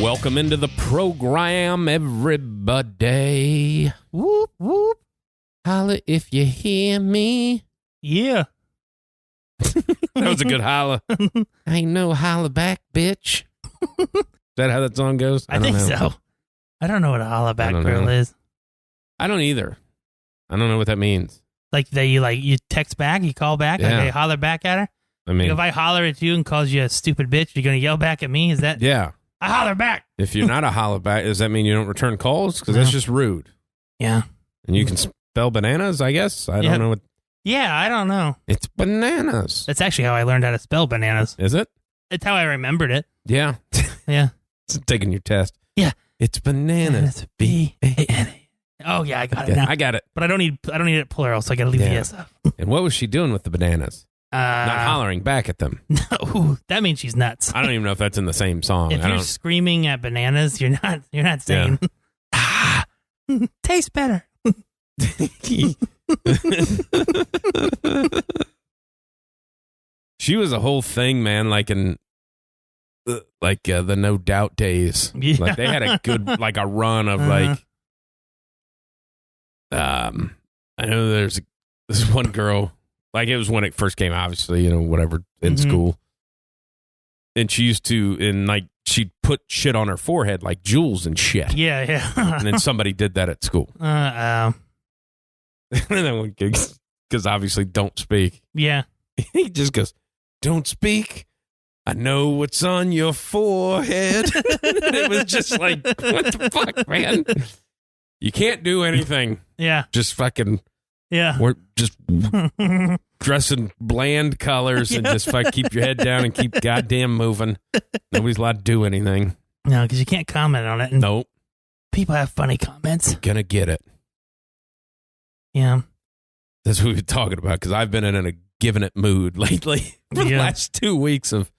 Welcome into the program, everybody. Whoop, whoop. Holla if you hear me. Yeah. That was a good holla. Ain't no holla back, bitch. Is that how that song goes? I think so. I don't know what a holla back girl is. I don't either. I don't know what that means. Like that you text back, you call back, Yeah. like you holler back at her? I mean, If I holler at you and calls you a stupid bitch, you're going to yell back at me? Is that? yeah. I holler back. If you're not a holla back, does that mean you don't return calls? Because that's just rude. Yeah. And you can spell bananas, I guess? I don't know what. Yeah, I don't know. It's bananas. That's actually how I learned how to spell bananas. Is it? It's how I remembered it. Yeah. Yeah. It's taking your test. Yeah. It's bananas. B-A-N-A. Oh, yeah, I got it now. I got it. But I don't need it plural, so I got to leave the S up. And what was she doing with the bananas? Not hollering back at them. No, that means she's nuts. I don't even know if that's in the same song. If you're screaming at bananas, you're not saying, tastes better. She was a whole thing, man, like in the No Doubt days. Yeah. Like they had a good a run of I know there's this one girl, like it was when it first came, obviously, whatever, in school. And she used to, she'd put shit on her forehead like jewels and shit. Yeah, yeah. And then somebody did that at school. Because obviously don't speak. Yeah. He just goes, don't speak. I know what's on your forehead. It was just like, what the fuck, man? You can't do anything. Yeah. Just fucking, yeah. we're just dressing bland colors and just keep your head down and keep goddamn moving. Nobody's allowed to do anything. No, because you can't comment on it. And nope. People have funny comments. You're gonna get it. Yeah. That's what we've been talking about, because I've been in a giving it mood lately. For the last 2 weeks of,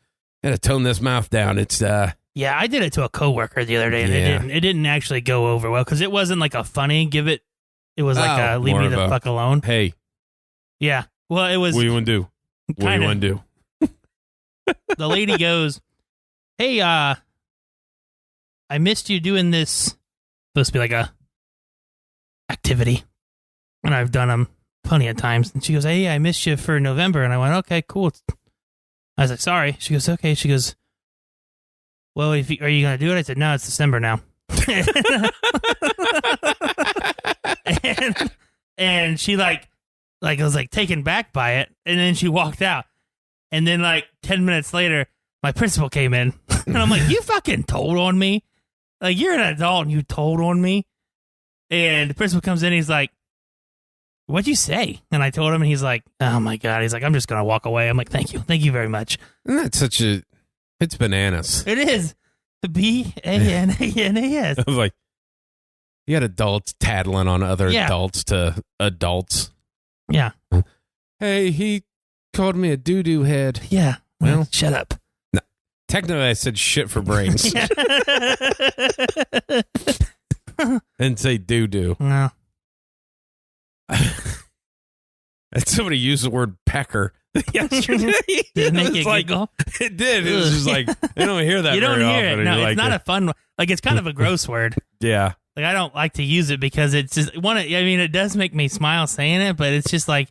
I gotta tone this mouth down. It's yeah, I did it to a coworker the other day, and it didn't actually go over well, because it wasn't like a funny give it. It was like a leave me the fuck alone. Hey. Yeah. Well, it was. What do you want to do? What do you want to do? The lady goes, hey, I missed you doing this. Supposed to be like a activity. And I've done them plenty of times. And she goes, hey, I missed you for November. And I went, okay, cool. I was like, sorry. She goes, okay. She goes, well, are you going to do it? I said, no, it's December now. and she I was taken back by it. And then she walked out. And then 10 minutes later, my principal came in. And I'm like, you fucking told on me. You're an adult and you told on me. And the principal comes in and he's like, what'd you say? And I told him, and he's like, oh my God. He's like, I'm just going to walk away. I'm like, thank you. Thank you very much. Isn't that it's bananas. It is. B-A-N-A-N-A-S. I was like, you got adults tattling on other adults to adults. Yeah. Hey, he called me a doo-doo head. Yeah. Well, shut up. No, technically, I said shit for brains. And say doo-doo. No. And somebody used the word pecker yesterday. Did it make you giggle? It did. It was just like, I don't hear that you don't very hear often. it. No, it's not a fun one. It's kind of a gross word. Yeah. I don't like to use it because it's just it does make me smile saying it, but it's just I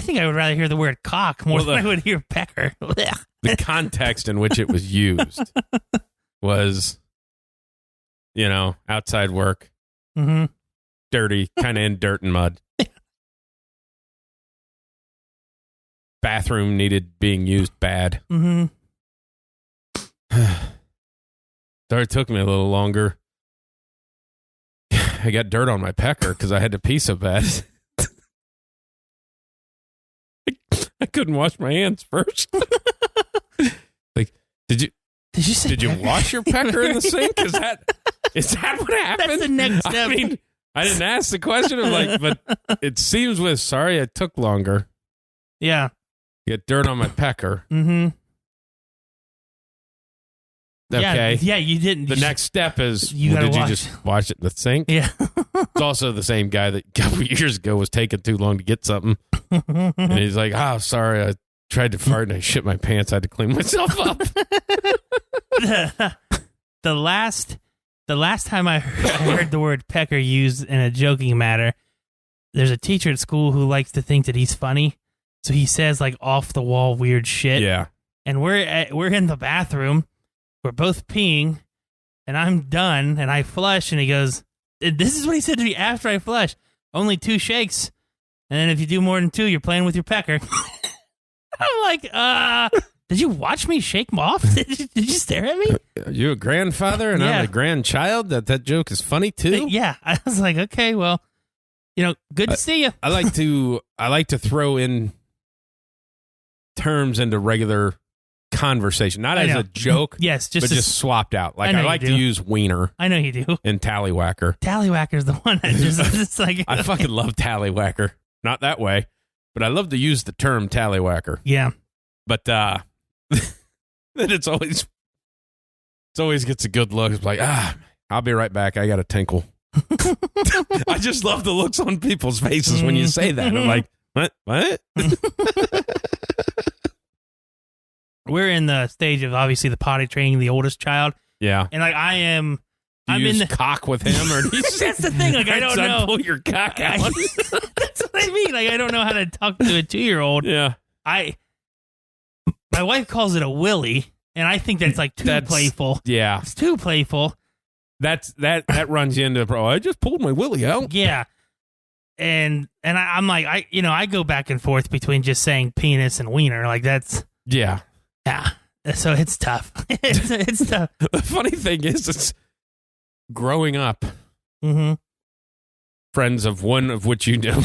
think I would rather hear the word cock more than I would hear pecker. The context in which it was used was, outside work, dirty, kind of in dirt and mud. Bathroom needed being used bad. So it took me a little longer. I got dirt on my pecker because I had to pee so bad. I couldn't wash my hands first. Did you wash your pecker in the sink? Is that what happened? That's the next step. I mean, I didn't ask the question of but it seems sorry it took longer. Yeah. Get dirt on my pecker. Mm-hmm. Okay. Yeah, you didn't. The next step is, did you just wash it in the sink? Yeah. It's also the same guy that a couple years ago was taking too long to get something. And he's like, oh, sorry, I tried to fart and I shit my pants. I had to clean myself up. the last time I heard the word pecker used in a joking matter, there's a teacher at school who likes to think that he's funny, so he says like off the wall weird shit. Yeah. And we're in the bathroom, we're both peeing, and I'm done, and I flush, and he goes, "This is what he said to me after I flush. Only 2 shakes, and then if you do more than 2, you're playing with your pecker." I'm like, did you watch me shake him off? Did you stare at me? Are you a grandfather and I'm a grandchild? That joke is funny too? Yeah. I was like, okay, well, good to see you. I like to throw in terms into regular conversation, not as a joke, yes, but just swapped out. Like I like to use wiener. I know you do. And tallywhacker. Tallywhacker's the one that just it's like I fucking love tallywhacker. Not that way, but I love to use the term tallywhacker. Yeah. But then it always gets a good look. It's like, I'll be right back. I got a tinkle. I just love the looks on people's faces when you say that. I'm like, what? We're in the stage of obviously the potty training the oldest child. Yeah. And like I'm in the cock with him, or that's the thing. Like I don't know. Pull your cock out. That's what I mean. Like I don't know how to talk to a 2-year-old. Yeah. My wife calls it a willy, and I think that's like too playful. Yeah. It's too playful. That runs you into I just pulled my willy out. Yeah. And I'm like I go back and forth between just saying penis and wiener. Like that's yeah. So it's tough. it's tough. The funny thing is, it's growing up. Mm-hmm. Friends of one of which you know,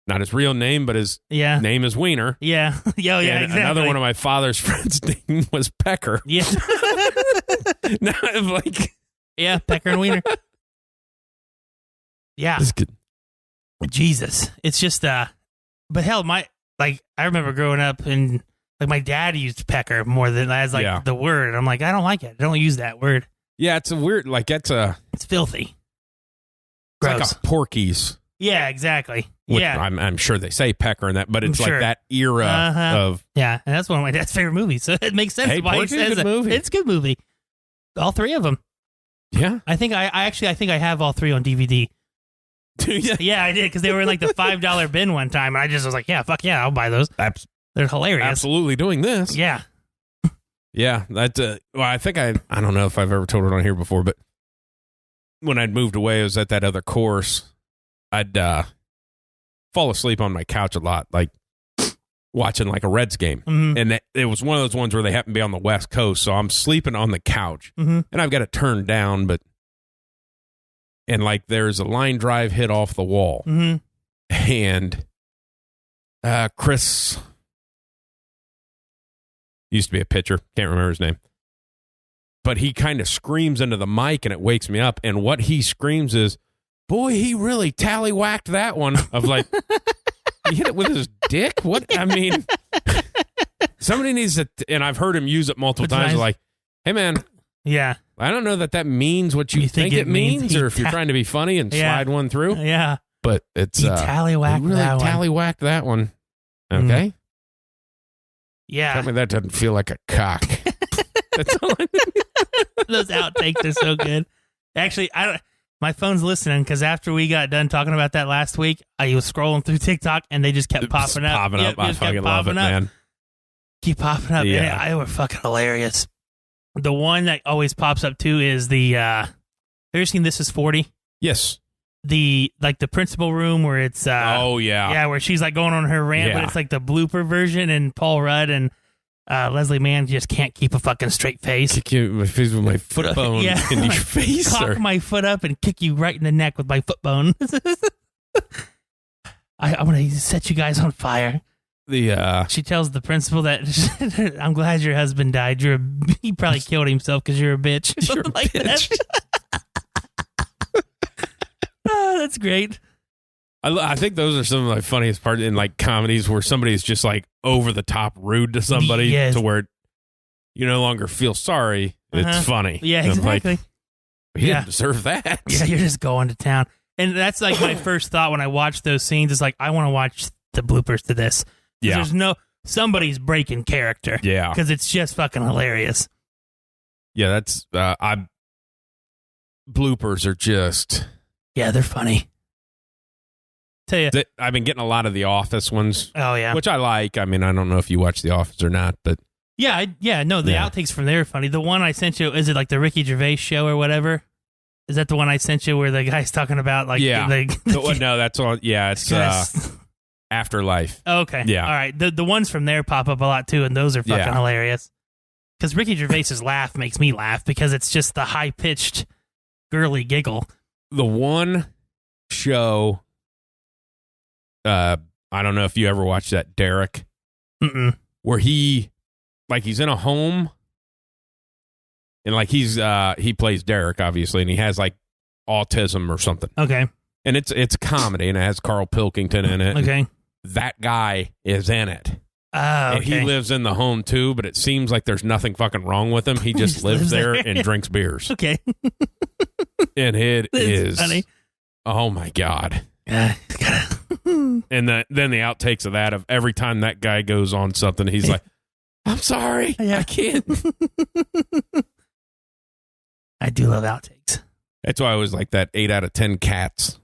not his real name, but his name is Wiener. Yeah. Yeah. And Exactly. another one of my father's friends' name was Pecker. Yeah. Now I'm like, yeah, Pecker and Wiener. Yeah. That's good. Jesus, it's just but hell, I remember growing up and like my dad used pecker more than as like the word. I'm like, I don't like it. I don't use that word. Yeah, it's a weird it's filthy. It's Gross. like a Porky's. Yeah, exactly. Which yeah, I'm sure they say pecker and that, but it's like that era of and that's one of my dad's favorite movies. So it makes sense hey, why Porky's he says a good movie. It's a good movie. All 3 of them. Yeah, I think I have all 3 on DVD. Yeah, I did because they were in like the $5 bin one time, and I just was like, yeah, fuck yeah, I'll buy those. They're hilarious. Absolutely doing this. Yeah. Yeah, that. Well, I think I don't know if I've ever told it on here before, but when I'd moved away, I was at that other course. I'd fall asleep on my couch a lot, like watching like a Reds game, and it was one of those ones where they happen to be on the West Coast, so I'm sleeping on the couch, and I've got it turned down, and like there's a line drive hit off the wall, and Chris used to be a pitcher, can't remember his name, but he kind of screams into the mic and it wakes me up, and what he screams is, boy, he really tallywhacked that one. Of like, he hit it with his dick? What? I mean, somebody needs to, and I've heard him use it multiple times, like, hey man, I don't know that means what you think it means, or if you're trying to be funny and slide one through. Yeah. But it's, he tallywhacked really that one. Tallywhacked that one. Okay. Yeah. Tell me that doesn't feel like a cock. That's all I mean. Those outtakes are so good. Actually, my phone's listening because after we got done talking about that last week, I was scrolling through TikTok and they just kept popping up. I fucking love it, man. Keep popping up. Yeah. They were fucking hilarious. The one that always pops up too is the. Have you ever seen This Is 40? Yes. The principal room where it's. Where she's like going on her rant, but it's like the blooper version, and Paul Rudd and Leslie Mann just can't keep a fucking straight face. Kick you in the face with my foot bone in your face. Cock my foot up and kick you right in the neck with my foot bone. I'm going to set you guys on fire. She tells the principal that I'm glad your husband died. He probably killed himself because you're a bitch. You're a bitch. Oh, that's great. I think those are some of my funniest parts in like comedies where somebody's just like over the top rude to somebody to where you no longer feel sorry. It's funny. Yeah, exactly. Like, he didn't deserve that. Yeah, you're just going to town. And that's like my first thought when I watch those scenes is like, I want to watch the bloopers to this. Yeah. There's somebody's breaking character. Yeah. Because it's just fucking hilarious. that's bloopers are just. Yeah, they're funny. Tell you, I've been getting a lot of The Office ones. Oh yeah, which I like. I mean, I don't know if you watch The Office or not, but yeah. No, the outtakes from there are funny. The one I sent you, is it like the Ricky Gervais show or whatever? Is that the one I sent you where the guy's talking about like? Yeah. No, that's on. Yeah, it's Afterlife. Okay. Yeah. All right. The ones from there pop up a lot too, and those are fucking hilarious. Because Ricky Gervais's laugh makes me laugh because it's just the high pitched, girly giggle. The one show. I don't know if you ever watched that, Derek. Mm-mm. Where he's in a home, and like he plays Derek, obviously, and he has like autism or something. Okay. And it's comedy, and it has Carl Pilkington in it. Okay. That guy is in it. Oh, And he lives in the home too, but it seems like there's nothing fucking wrong with him. He just lives there and drinks beers. Okay. And it is funny. Oh my God. And then the outtakes of that, of every time that guy goes on something, he's like, I'm sorry. Yeah. I can't. I do love outtakes. That's why I was like that 8 out of 10 Cats.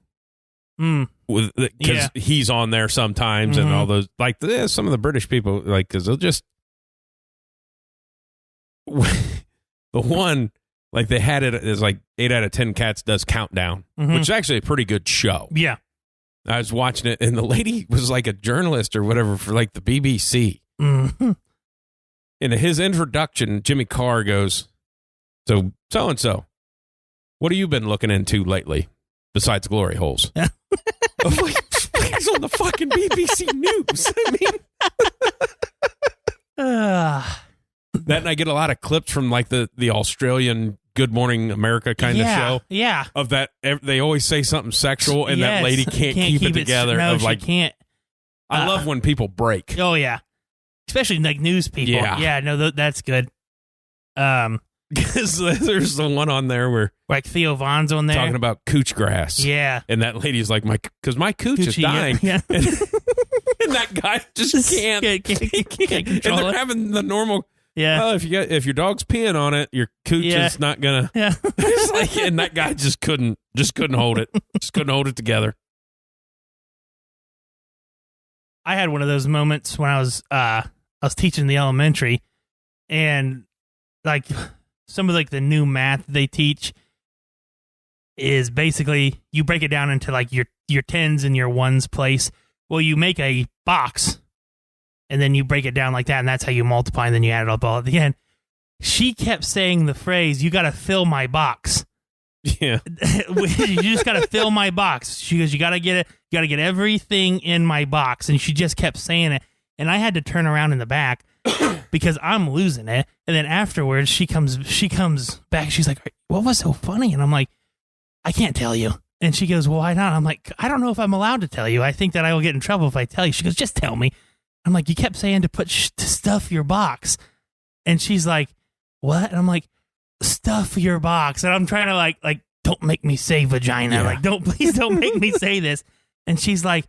Because he's on there sometimes, and all those, like some of the British people, like, because they'll just the one, like, they had it as like 8 out of 10 Cats does Countdown, which is actually a pretty good show. Yeah. I was watching it, and the lady was like a journalist or whatever for like the BBC. Mm-hmm. In his introduction, Jimmy Carr goes, so and so, what have you been looking into lately besides glory holes? I'm like, he's on the fucking BBC News. I mean, that, and I get a lot of clips from like the Australian Good Morning America kind of show. Yeah. Of that, they always say something sexual, and that lady can't keep it together. No, of like, she can't. I love when people break. Oh yeah, especially like news people. Yeah. No, that's good. Because there's the one on there where like Theo Vaughn's on there talking about cooch grass. Yeah, and that lady's like, because my cooch is dying. Yeah. And that guy just can't control and they're having the normal. Yeah. Well, if your dog's peeing on it, your cooch is not gonna. Yeah. It's like, and that guy just couldn't hold it. Just couldn't hold it together. I had one of those moments when I was teaching the elementary, and like some of like the new math they teach is basically you break it down into like your tens and your ones place. Well, you make a box, and then you break it down like that, and that's how you multiply, and then you add it up all at the end. She kept saying the phrase, "You got to fill my box." Yeah. You just got to fill my box. She goes, you got to get it. You got to get everything in my box. And she just kept saying it. And I had to turn around in the back because I'm losing it. And then afterwards she comes back. She's like, what was so funny? And I'm like, I can't tell you. And she goes, well, why not? I'm like, I don't know if I'm allowed to tell you. I think that I will get in trouble if I tell you. She goes, just tell me. I'm like, you kept saying to put to stuff your box. And she's like, what? And I'm like, stuff your box. And I'm trying to like don't make me say vagina. Like, please don't make me say this. And she's like,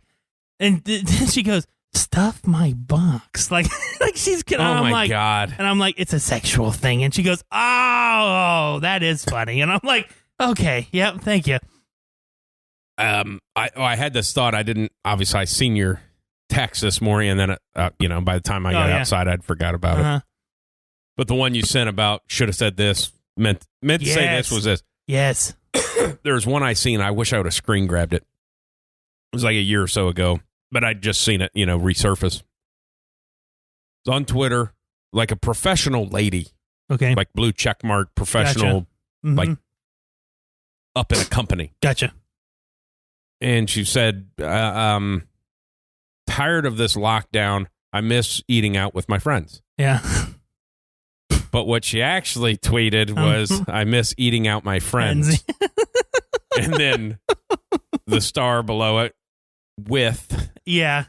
and then she goes, stuff my box. Like she's kidding. Oh my like, God. And I'm like, it's a sexual thing. And she goes, oh, that is funny. And I'm like, okay, yep, thank you. I had this thought. I seen your text this morning, and then by the time I got outside, I'd forgot about it. But the one you sent about should have said this, meant to say this was this. Yes. There's one I seen. I wish I would have screen grabbed it. It was like a year or so ago, but I'd just seen it, resurface. It's on Twitter, like a professional lady. Okay. Like blue checkmark professional, gotcha. Mm-hmm. like up in a company. Gotcha. And she said, tired of this lockdown. I miss eating out with my friends. Yeah. But what she actually tweeted was, I miss eating out my friends. And then the star below it with. Yeah.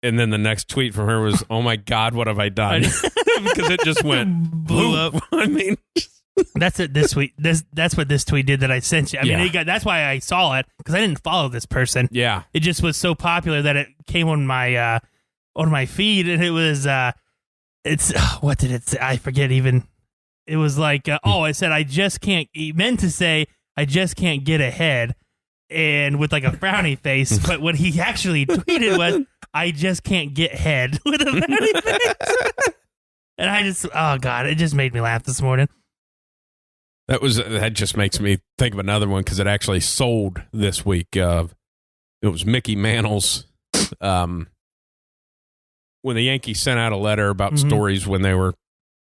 And then the next tweet from her was, oh my God, what have I done? Because it just went blew up. I mean, that's it. This tweet. That's what this tweet did that I sent you. I mean, that's why I saw it, because I didn't follow this person. Yeah. It just was so popular that it came on my feed, and it was, what did it say? I forget even. it was like, I said, I just can't, he meant to say, I just can't get ahead, and with like a frowny face, but what he actually tweeted was, I just can't get head with a frowny face. And I just, oh God, it just made me laugh this morning. That just makes me think of another one because it actually sold this week. It was Mickey Mantle's, when the Yankees sent out a letter about stories when they were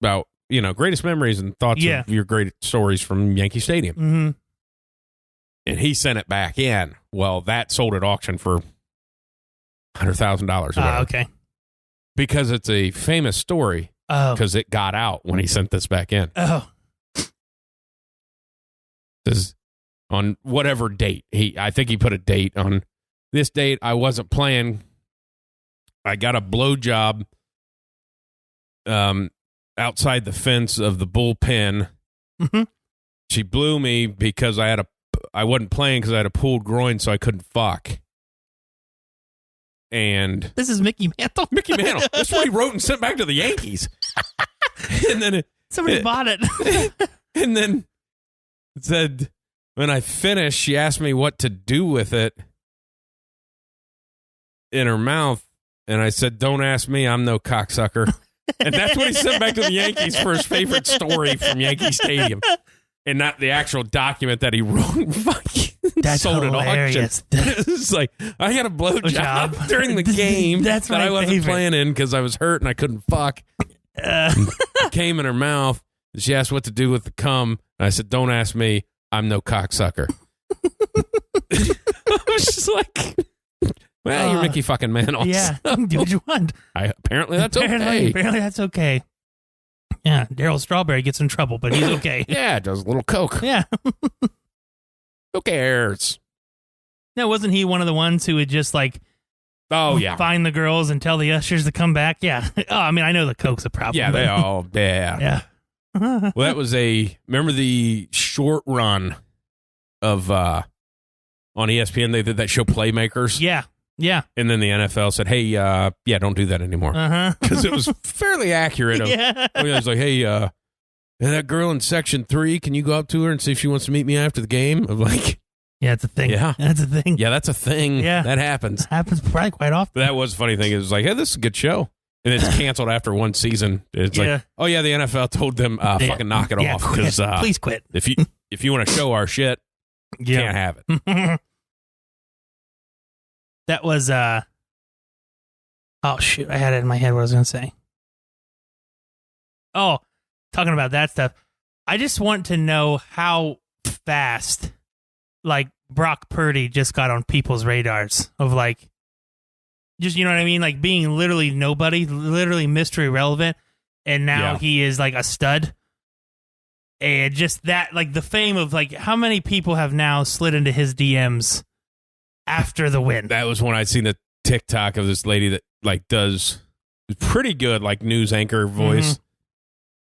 about, greatest memories and thoughts of your great stories from Yankee Stadium. Mm-hmm. And he sent it back in. Well, that sold at auction for $100,000. Okay. Because it's a famous story. Because it got out when he sent this back in. Oh. This on whatever date. I think he put a date on this date. I wasn't playing. I got a blowjob outside the fence of the bullpen. Mm-hmm. She blew me because I wasn't playing because I had a pulled groin, so I couldn't fuck. And this is Mickey Mantle. Mickey Mantle. That's what he wrote and sent back to the Yankees. And then somebody bought it. And then it said, when I finished, she asked me what to do with it in her mouth. And I said, don't ask me. I'm no cocksucker. And that's what he sent back to the Yankees for his favorite story from Yankee Stadium. And not the actual document that he wrote. That's sold hilarious. At auction. It's like, I had a blowjob during the game that I wasn't playing in because I was hurt and I couldn't fuck. Came in her mouth. She asked what to do with the cum. And I said, don't ask me. I'm no cocksucker. I was just like, well, you're Mickey fucking Mantle. Yeah, do what you want. Apparently that's okay. Apparently that's okay. Yeah, Daryl Strawberry gets in trouble, but he's okay. Yeah, does a little coke. Yeah. Who cares? No, wasn't he one of the ones who would just like, find the girls and tell the ushers to come back? Yeah. Oh, I mean, I know the coke's a problem. Yeah, they all, yeah. Well, that was remember the short run of, on ESPN, they did that show Playmakers? Yeah. Yeah. And then the NFL said, hey, don't do that anymore. Because it was fairly accurate. It was like, hey, that girl in section 3, can you go up to her and see if she wants to meet me after the game? I'm like, yeah, it's a thing. Yeah. That's a thing. Yeah, that's a thing. Yeah. That happens. It happens probably quite often. But that was a funny thing. It was like, hey, this is a good show. And it's canceled after one season. It's like, oh, yeah, the NFL told them, fucking knock it off. Quit. Please quit. If you want to show our shit, you can't have it. That was, oh, shoot. I had it in my head what I was going to say. Oh, talking about that stuff. I just want to know how fast, like, Brock Purdy just got on people's radars of, like, just, you know what I mean? Like, being literally nobody, literally mystery relevant, and now he is, like, a stud. And just that, like, the fame of, like, how many people have now slid into his DMs after the win? That was when I'd seen the TikTok of this lady that, like, does pretty good, like, news anchor voice.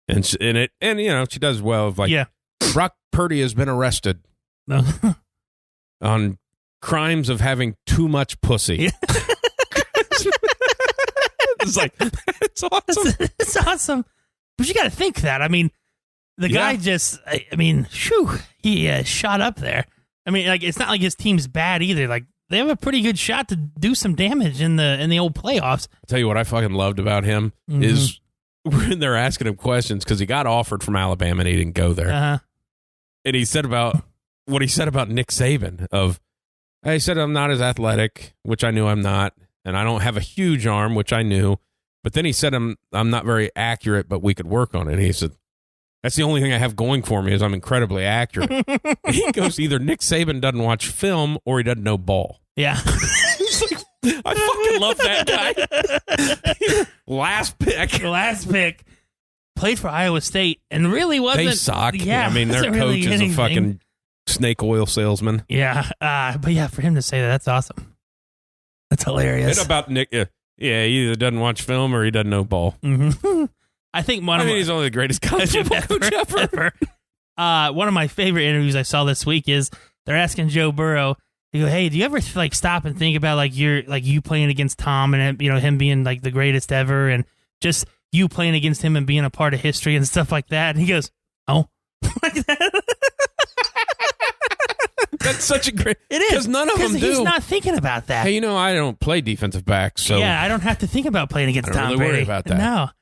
And she does well of, like, Brock Purdy has been arrested on crimes of having too much pussy. It's like, it's awesome. It's awesome. But you got to think that. I mean, the guy just, he shot up there. I mean, like, it's not like his team's bad either. Like, they have a pretty good shot to do some damage in the old playoffs. I'll tell you what I fucking loved about him is when they're asking him questions because he got offered from Alabama and he didn't go there. And he said about what he said about Nick Saban he said, I'm not as athletic, which I knew I'm not. And I don't have a huge arm, which I knew. But then he said, I'm not very accurate, but we could work on it. And he said, that's the only thing I have going for me is I'm incredibly accurate. He goes, either Nick Saban doesn't watch film or he doesn't know ball. Yeah. I fucking love that guy. Last pick. Played for Iowa State and really wasn't. They suck. Yeah, I mean, their coach really is a fucking snake oil salesman. Yeah. But yeah, for him to say that's awesome. That's hilarious. And about Nick, he either doesn't watch film or he doesn't know ball. I think he's only the greatest college football coach ever. One of my favorite interviews I saw this week is they're asking Joe Burrow. They go, hey, do you ever like stop and think about like you playing against Tom and you know him being like the greatest ever and just you playing against him and being a part of history and stuff like that. And he goes, oh. Like that. That's such a great... It is. Because none of them do. He's not thinking about that. Hey, I don't play defensive back, so... Yeah, I don't have to think about playing against Tom really Brady. worry about that.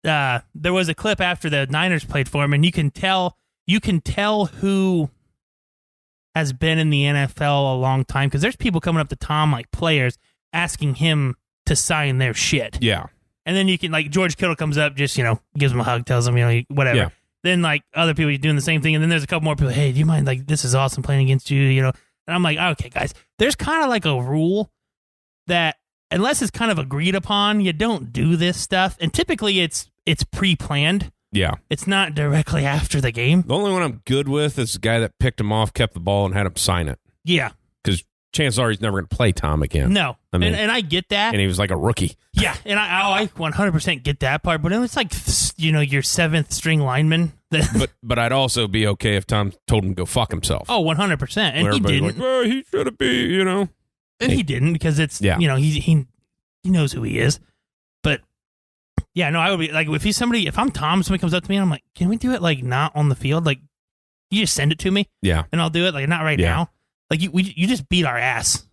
No. There was a clip after the Niners played for him, and you can tell who has been in the NFL a long time, because there's people coming up to Tom, like players, asking him to sign their shit. Yeah. And then you can, like, George Kittle comes up, just, gives him a hug, tells him, whatever. Yeah. Then, like, other people are doing the same thing, and then there's a couple more people, hey, do you mind, like, this is awesome playing against you, And I'm like, okay, guys, there's kind of like a rule that unless it's kind of agreed upon, you don't do this stuff. And typically it's pre-planned. Yeah. It's not directly after the game. The only one I'm good with is the guy that picked him off, kept the ball, and had him sign it. Yeah. Because chances are he's never going to play Tom again. No. I mean, and I get that. And he was like a rookie. Yeah. And I 100% get that part. But it's like, your seventh string lineman. But I'd also be okay if Tom told him to go fuck himself. Oh, 100%. And he didn't. Like, well, he should have been, And he didn't, because it's, he knows who he is. But, yeah, no, I would be, like, if I'm Tom, somebody comes up to me, and I'm like, can we do it, like, not on the field? Like, you just send it to me. Yeah. And I'll do it, like, not right now. Like, you just beat our ass.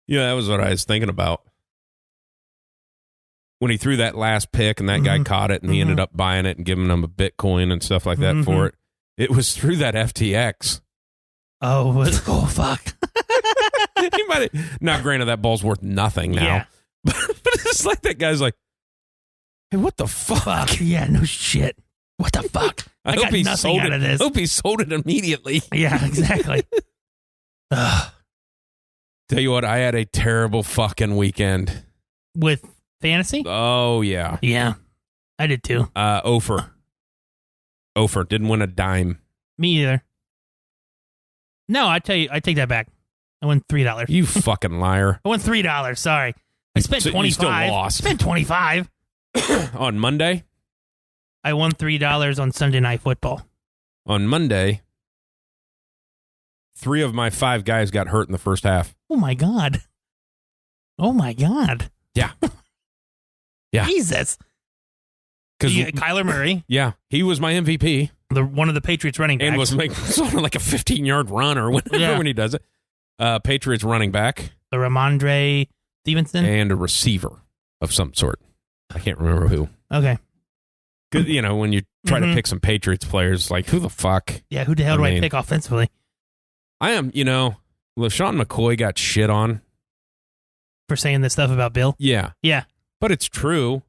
Yeah, that was what I was thinking about. When he threw that last pick and that guy caught it and he ended up buying it and giving him a Bitcoin and stuff like that for it, it was through that FTX. Oh, fuck. He might have, now, granted, that ball's worth nothing now. Yeah. But it's like that guy's like, hey, what the fuck? Yeah, no shit. What the fuck? I hope got he nothing sold out it. of this. I hope he sold it immediately. Yeah, exactly. Tell you what, I had a terrible fucking weekend. With fantasy? Oh, yeah. Yeah, I did too. Ofer didn't win a dime. Me either. No, I take that back. I won $3. You fucking liar. I won $3. Sorry. I spent $25. You still lost. Spent $25. On Monday? I won $3 on Sunday Night Football. On Monday, 3 of my 5 guys got hurt in the first half. Oh, my God. Yeah. Yeah. Jesus. Kyler Murray. Yeah. He was my MVP. One of the Patriots running backs. And was like sort of like a 15-yard run or whatever when he does it. Patriots running back. The Ramondre Stevenson. And a receiver of some sort. I can't remember who. Okay. Because, when you try to pick some Patriots players, like, who the fuck? Yeah, who the hell do I pick offensively? I am, LaShawn McCoy got shit on. For saying this stuff about Bill? Yeah. Yeah. But it's true.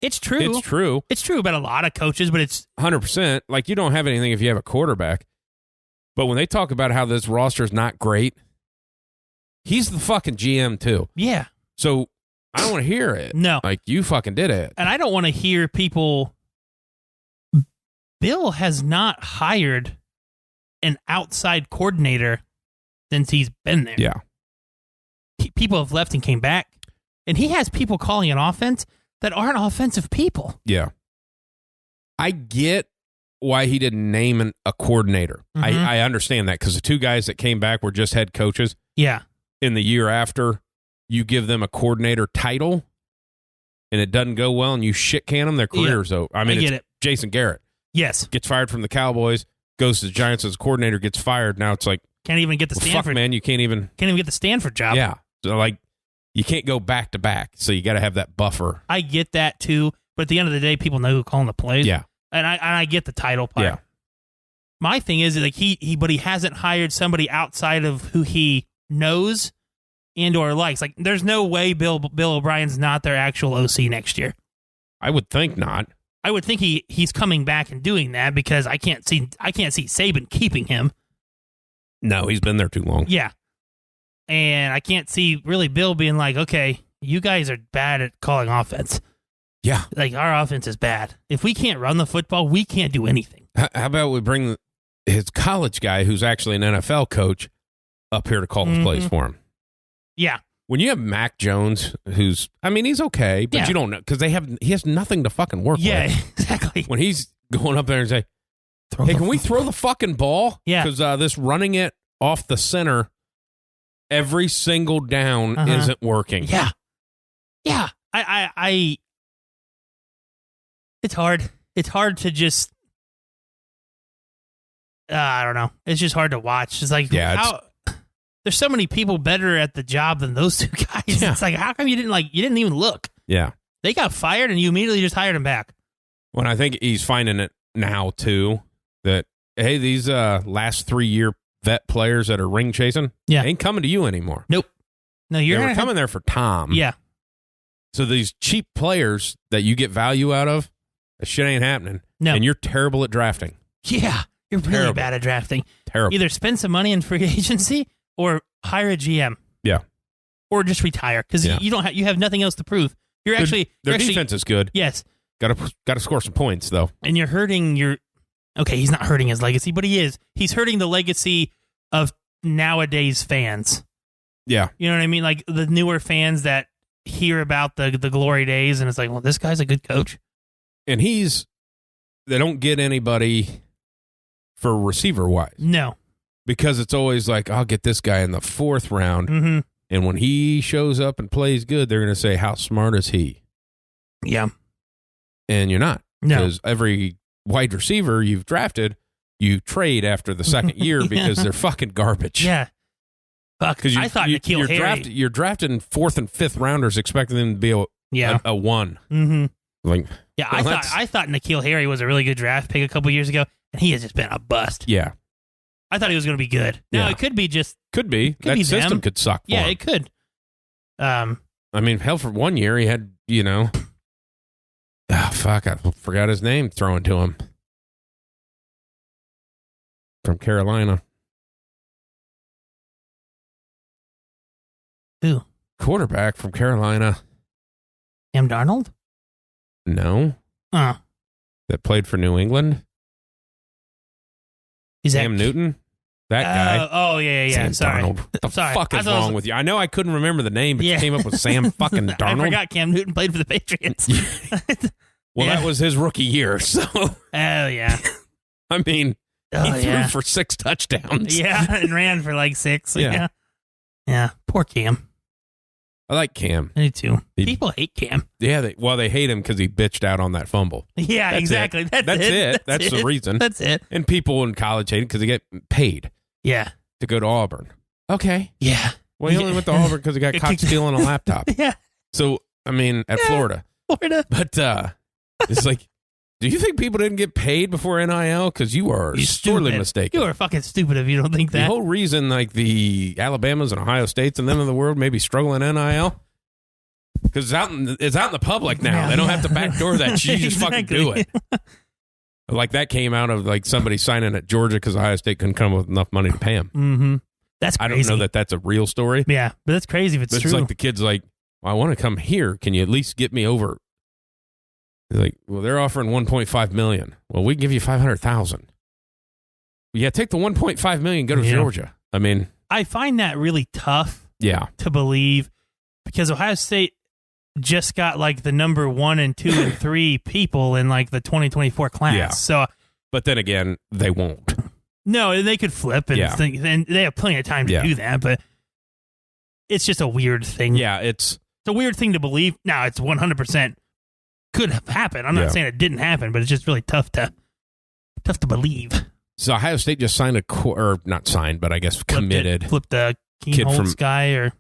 It's true. It's true about a lot of coaches, but it's... 100%. Like, you don't have anything if you have a quarterback. But when they talk about how this roster is not great, he's the fucking GM, too. Yeah. So... I don't want to hear it. No. Like, you fucking did it. And I don't want to hear people... Bill has not hired an outside coordinator since he's been there. Yeah. People have left and came back. And he has people calling an offense that aren't offensive people. Yeah. I get why he didn't name a coordinator. I understand that, because the 2 guys that came back were just head coaches. Yeah. In the year after... You give them a coordinator title, and it doesn't go well, and you shit can them, their career's over. I mean, it's Jason Garrett. Yes. Gets fired from the Cowboys, goes to the Giants as a coordinator, gets fired. Now it's like... Can't even get the Stanford... Fuck, man, you can't even get the Stanford job. Yeah. So, like, you can't go back to back, so you got to have that buffer. I get that, too, but at the end of the day, people know who's calling the plays. Yeah. And I get the title part. Yeah. My thing is, like, he hasn't hired somebody outside of who he knows and or likes. Like, there's no way Bill O'Brien's not their actual OC next year. I would think not. I would think he's coming back and doing that, because I can't see Saban keeping him. No, he's been there too long. Yeah. And I can't see really Bill being like, okay, you guys are bad at calling offense. Yeah. Like, our offense is bad. If we can't run the football, we can't do anything. How about we bring his college guy, who's actually an NFL coach, up here to call his plays for him? Yeah. When you have Mac Jones, he's okay, but you don't know, because he has nothing to fucking work with. Yeah, exactly. When he's going up there and say, hey, can we throw the fucking ball? Yeah. Because this running it off the center every single down isn't working. Yeah. Yeah, I it's hard. It's hard to just. I don't know. It's just hard to watch. It's like there's so many people better at the job than those two guys. Yeah. It's like, how come you didn't even look? Yeah. They got fired and you immediately just hired him back. Well, I think he's finding it now too that hey, these last 3-year vet players that are ring chasing, ain't coming to you anymore. Nope. No, they were coming there for Tom. Yeah. So these cheap players that you get value out of, that shit ain't happening. No. And you're terrible at drafting. Yeah. You're really bad at drafting. Terrible. Either spend some money in free agency or hire a GM. Yeah. Or just retire because you have nothing else to prove. Their defense is good. Yes. Got to score some points though. And you're hurting okay, he's not hurting his legacy, but he is. He's hurting the legacy of nowadays fans. Yeah. You know what I mean? Like the newer fans that hear about the glory days and it's like, well, this guy's a good coach. And they don't get anybody for receiver wise. No. Because it's always like, I'll get this guy in the 4th round. Mm-hmm. And when he shows up and plays good, they're going to say, how smart is he? Yeah. And you're not. No. Because every wide receiver you've drafted, you trade after the second year because they're fucking garbage. Yeah. Fuck. I thought N'Keal Harry. You're drafting 4th and 5th rounders expecting them to be a 1. Mm-hmm. Like, yeah, I thought N'Keal Harry was a really good draft pick a couple years ago, and he has just been a bust. Yeah. I thought he was going to be good. Now, it could be just... Could be. That system could suck for him. It could. I mean, hell, for 1 year, he had, fuck, I forgot his name throwing to him. From Carolina. Who? Quarterback from Carolina. Sam Darnold? No. Oh. That played for New England? Sam Newton? That guy. Oh, yeah. Sam Sorry. Darnold. What the fuck is wrong with you? I know I couldn't remember the name, but you came up with Sam fucking Darnold. I forgot Cam Newton played for the Patriots. Well, that was his rookie year, so. Oh, yeah. I mean, he threw for 6 touchdowns. Yeah, and ran for like 6. Yeah. Yeah. Poor Cam. I like Cam. Me too. People hate Cam. Yeah, they hate him because he bitched out on that fumble. Yeah, exactly. That's it. That's the reason. That's it. And people in college hate him because they get paid. Yeah. To go to Auburn. Okay. Yeah. Well, he only went to Auburn because he got caught stealing a laptop. Yeah. So, I mean, at Florida. But it's like, do you think people didn't get paid before NIL? Because you are sorely mistaken. You are fucking stupid if you don't think that. The whole reason, like, the Alabamas and Ohio States and them in the world may be struggling NIL, because it's out in the public now. Yeah, they don't have to backdoor that. You just fucking do it. Like, that came out of, like, somebody signing at Georgia because Ohio State couldn't come up with enough money to pay him. Mm-hmm. That's crazy. I don't know that that's a real story. Yeah, but that's crazy if it's true. It's like the kid's like, well, I want to come here. Can you at least get me over? They're like, well, they're offering $1.5 million. Well, we can give you $500,000. Yeah, take the $1.5 million, go to Georgia. I mean, I find that really tough. Yeah. To believe, because Ohio State just got like the number 1 and 2 and 3 people in like the 2024 class. Yeah. So, but then again, they won't. No, they could flip and and they have plenty of time to do that. But it's just a weird thing. Yeah, it's a weird thing to believe. Now, it's 100%. Could have happened. I'm not saying it didn't happen, but it's just really tough to believe. So Ohio State just signed or not signed, but I guess committed. Flipped a Keen Holtz guy or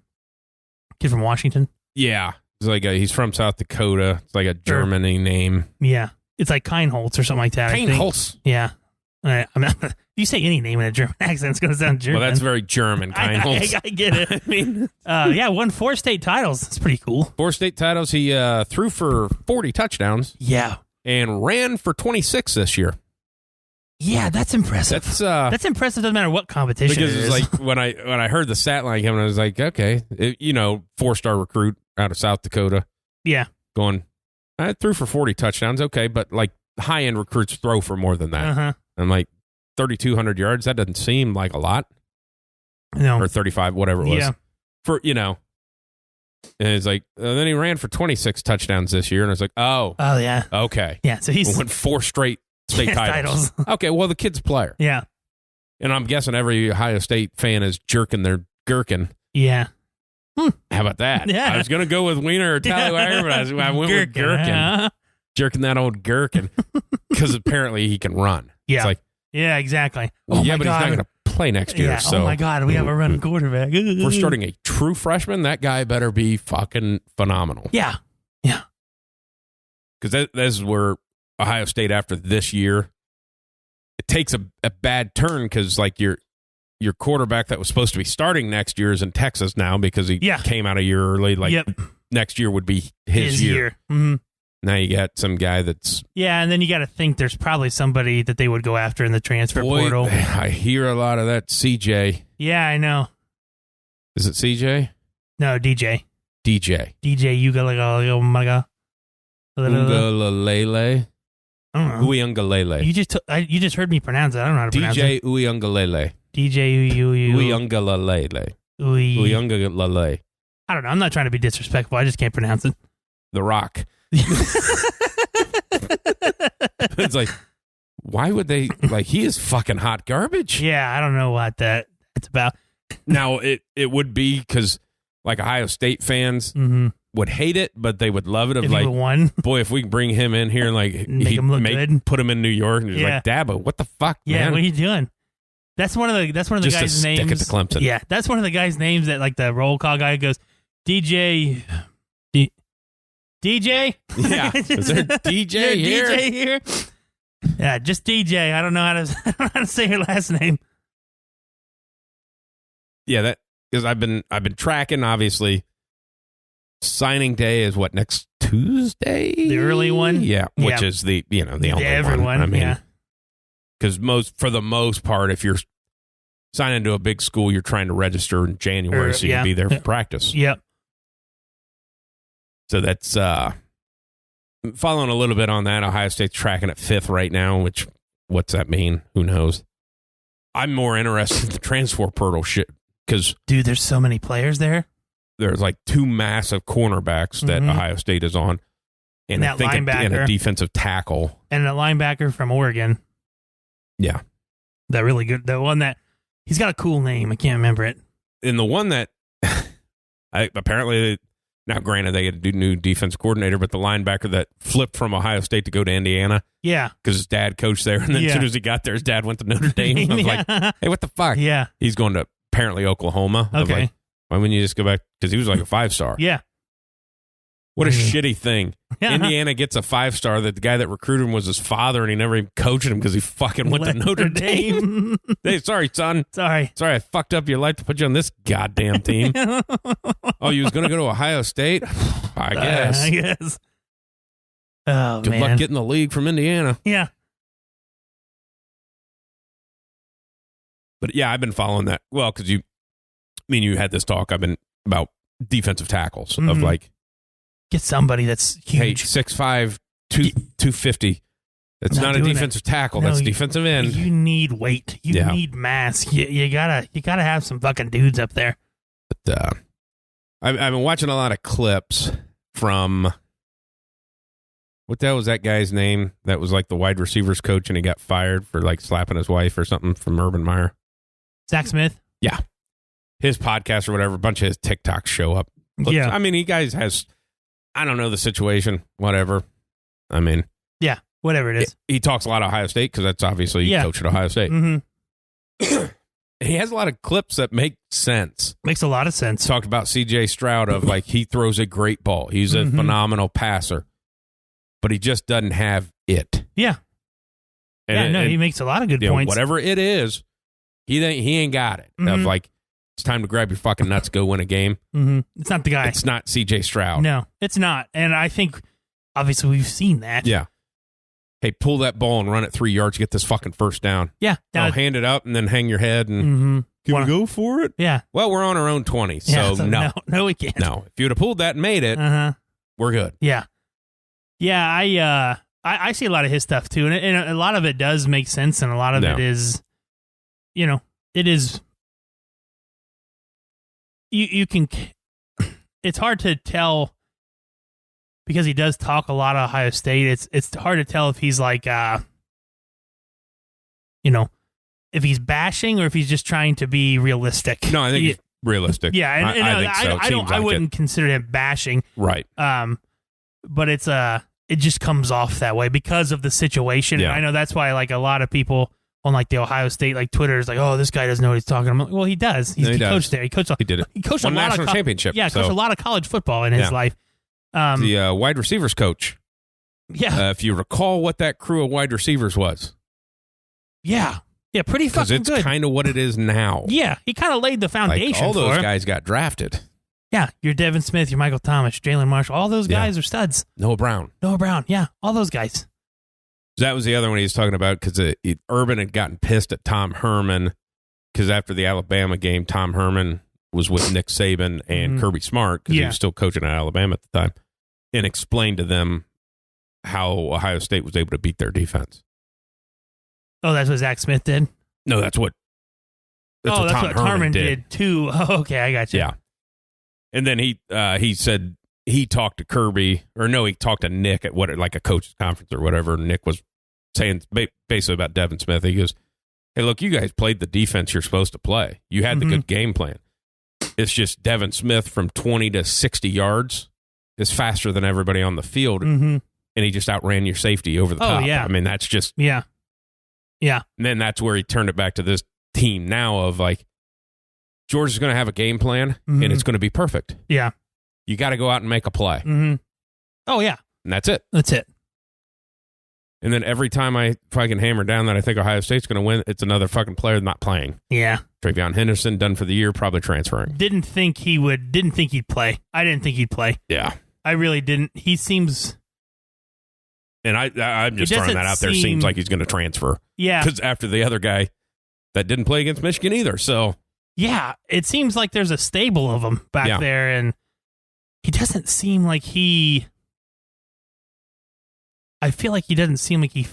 kid from Washington. Yeah. It's like he's from South Dakota. It's like a Germany name. Yeah. It's like Keinholz or something like that. Keinholz. Yeah. I'm not, if you say any name in a German accent, it's going to sound German. Well, that's very German, Keinholz. I get it. I mean, won 4 state titles. That's pretty cool. 4 state titles. He threw for 40 touchdowns. Yeah. And ran for 26 this year. Yeah, that's impressive. That's impressive. Doesn't matter what competition. Because it is. It's like when I heard the stat line coming, I was like, okay, 4-star recruit out of South Dakota. Yeah. Going, I threw for 40 touchdowns. Okay, but like high end recruits throw for more than that. Uh-huh. I'm like 3,200 yards. That doesn't seem like a lot. No. Or 35, whatever it was. Yeah. And it's like, then he ran for 26 touchdowns this year. And I was like, oh, yeah. Okay. Yeah. So he's won 4 straight state titles. Okay. Well, the kid's a player. Yeah. And I'm guessing every Ohio State fan is jerking their gherkin. Yeah. How about that? Yeah. I was going to go with Wiener or Tallywhacker, but I went with Gherkin. Jerking that old Gherkin. Because apparently he can run. Yeah. It's like, yeah, exactly. Well, but he's not going to play next year. Yeah. So. Oh, my God. We have a running quarterback. We're starting a true freshman. That guy better be fucking phenomenal. Yeah. Yeah. Because that is where Ohio State, after this year, it takes a bad turn because, like, your quarterback that was supposed to be starting next year is in Texas now because he came out a year early. Like, next year would be his year. Mm-hmm. Now you got some guy that's... Yeah, and then you got to think there's probably somebody that they would go after in the transfer portal. I hear a lot of that. CJ. Yeah, I know. Is it CJ? No, DJ. DJ Ugalele. Ungalalele. I don't know. Uyungalele. You just heard me pronounce it. I don't know how to pronounce it. DJ Uyungalele. DJ Uyungalele. Uyungalele. I don't know. I'm not trying to be disrespectful. I just can't pronounce it. The Rock. It's like, why would they, like, he is fucking hot garbage. Yeah, I don't know what that's about. Now, it would be because, like, Ohio State fans would hate it, but they would love it. If like, won. Boy, if we can bring him in here and, like, make him look good. Put him in New York, and he's like, Dabo, what the fuck, man? What are you doing? That's one of the guys' names. Stick it to Clemson. Yeah, that's one of the guys' names that, like, the roll call guy goes, DJ. Yeah. Is there DJ here? DJ here? Yeah, just DJ. I don't know how to say her last name. Yeah, that because I've been tracking. Obviously, signing day is what, next Tuesday? The early one. Yeah, which is the only everyone. one. I mean, because for the most part, if you're signing to a big school, you're trying to register in January, so you can be there for practice. Yep. So that's following a little bit on that. Ohio State's tracking at 5th right now, which, what's that mean? Who knows? I'm more interested in the transfer portal shit because... Dude, there's so many players there. There's like 2 massive cornerbacks that Ohio State is on. And that linebacker. And a defensive tackle. And a linebacker from Oregon. Yeah. That really good. The one that... He's got a cool name. I can't remember it. And the one that... apparently... Now, granted, they get a new defense coordinator, but the linebacker that flipped from Ohio State to go to Indiana. Yeah. Because his dad coached there. And then as soon as he got there, his dad went to Notre Dame. I was like, hey, what the fuck? Yeah. He's going to apparently Oklahoma. Okay. Like, why wouldn't you just go back? Because he was like a 5-star. Yeah. What a shitty thing. Indiana gets a 5-star that the guy that recruited him was his father, and he never even coached him because he fucking went to Notre Dame. Hey, sorry, son. Sorry, I fucked up your life to put you on this goddamn team. Oh, you was going to go to Ohio State? I guess. Oh, Good luck getting the league from Indiana. Yeah. But yeah, I've been following that. Well, because you had this talk. I've been about defensive tackles of like, get somebody that's huge. Hey, 6'5", 250. That's not a defensive tackle. That's defensive end. You need weight. You need mass. You gotta have some fucking dudes up there. But I've been watching a lot of clips from what the hell was that guy's name? That was like the wide receivers coach, and he got fired for like slapping his wife or something from Urban Meyer. Zach Smith. Yeah, his podcast or whatever. A bunch of his TikToks show up. Yeah, I mean, he guys has. I don't know the situation, whatever. I mean... Yeah, whatever it is. He talks a lot of Ohio State because that's obviously he coached at Ohio State. Mm-hmm. He has a lot of clips that make sense. Makes a lot of sense. Talked about C.J. Stroud of like he throws a great ball. He's a phenomenal passer. But he just doesn't have it. Yeah. And he makes a lot of good points. Whatever it is, he ain't got it. Of like, it's time to grab your fucking nuts, go win a game. Mm-hmm. It's not the guy. It's not C.J. Stroud. No, it's not. And I think, obviously, we've seen that. Yeah. Hey, pull that ball and run it 3 yards, get this fucking first down. Yeah. Hand it up and then hang your head and can we go for it? Yeah. Well, we're on our own 20, so no. No, we can't. No. If you'd have pulled that and made it, we're good. Yeah. Yeah, I see a lot of his stuff, too. And a lot of it does make sense, and a lot of it is, it is... You can, it's hard to tell because he does talk a lot of Ohio State. It's hard to tell if he's like, if he's bashing or if he's just trying to be realistic. No, I think he's realistic. Yeah, and I think so. I wouldn't consider him bashing. Right. But it just comes off that way because of the situation. Yeah. And I know that's why like a lot of people on like the Ohio State like Twitter is like, oh, this guy doesn't know what he's talking about. Well, he does. He coached there. He did it. He coached Won a lot national of championship. Yeah, coached a lot of college football in his life. The wide receivers coach. Yeah. If you recall what that crew of wide receivers was. Yeah. Yeah, pretty fucking good. Because it's kind of what it is now. Yeah, he kind of laid the foundation all those for him. guys got drafted. Yeah, you're Devin Smith, you're Michael Thomas, Jalen Marshall. All those guys are studs. Noah Brown. Yeah, all those guys. That was the other one he was talking about because Urban had gotten pissed at Tom Herman because after the Alabama game, Tom Herman was with Nick Saban and Kirby Smart because he was still coaching at Alabama at the time and explained to them how Ohio State was able to beat their defense. Oh, that's what Zach Smith did? No, that's what Tom Herman did too. Oh, okay, I got you. Yeah. And then he said he talked to Kirby, or no, he talked to Nick at like a coach's conference or whatever. Nick was saying basically about Devin Smith. He goes, hey, look, you guys played the defense you're supposed to play. You had the good game plan. It's just Devin Smith from 20 to 60 yards is faster than everybody on the field, and he just outran your safety over the top. Oh, yeah. I mean, that's just... Yeah. Yeah. And then that's where he turned it back to this team now of like, Georgia's going to have a game plan, and it's going to be perfect. Yeah. You got to go out and make a play. Oh, yeah. And that's it. That's it. And then every time I fucking hammer down that I think Ohio State's going to win, it's another fucking player not playing. Yeah. Travion Henderson, done for the year, probably transferring. Didn't think he'd play. I didn't think he'd play. Yeah. I really didn't. He seems... And I'm just throwing that out there. Seems like he's going to transfer. Yeah. Because after the other guy that didn't play against Michigan either, so... Yeah, it seems like there's a stable of them back there, and he doesn't seem like I feel like he doesn't seem like he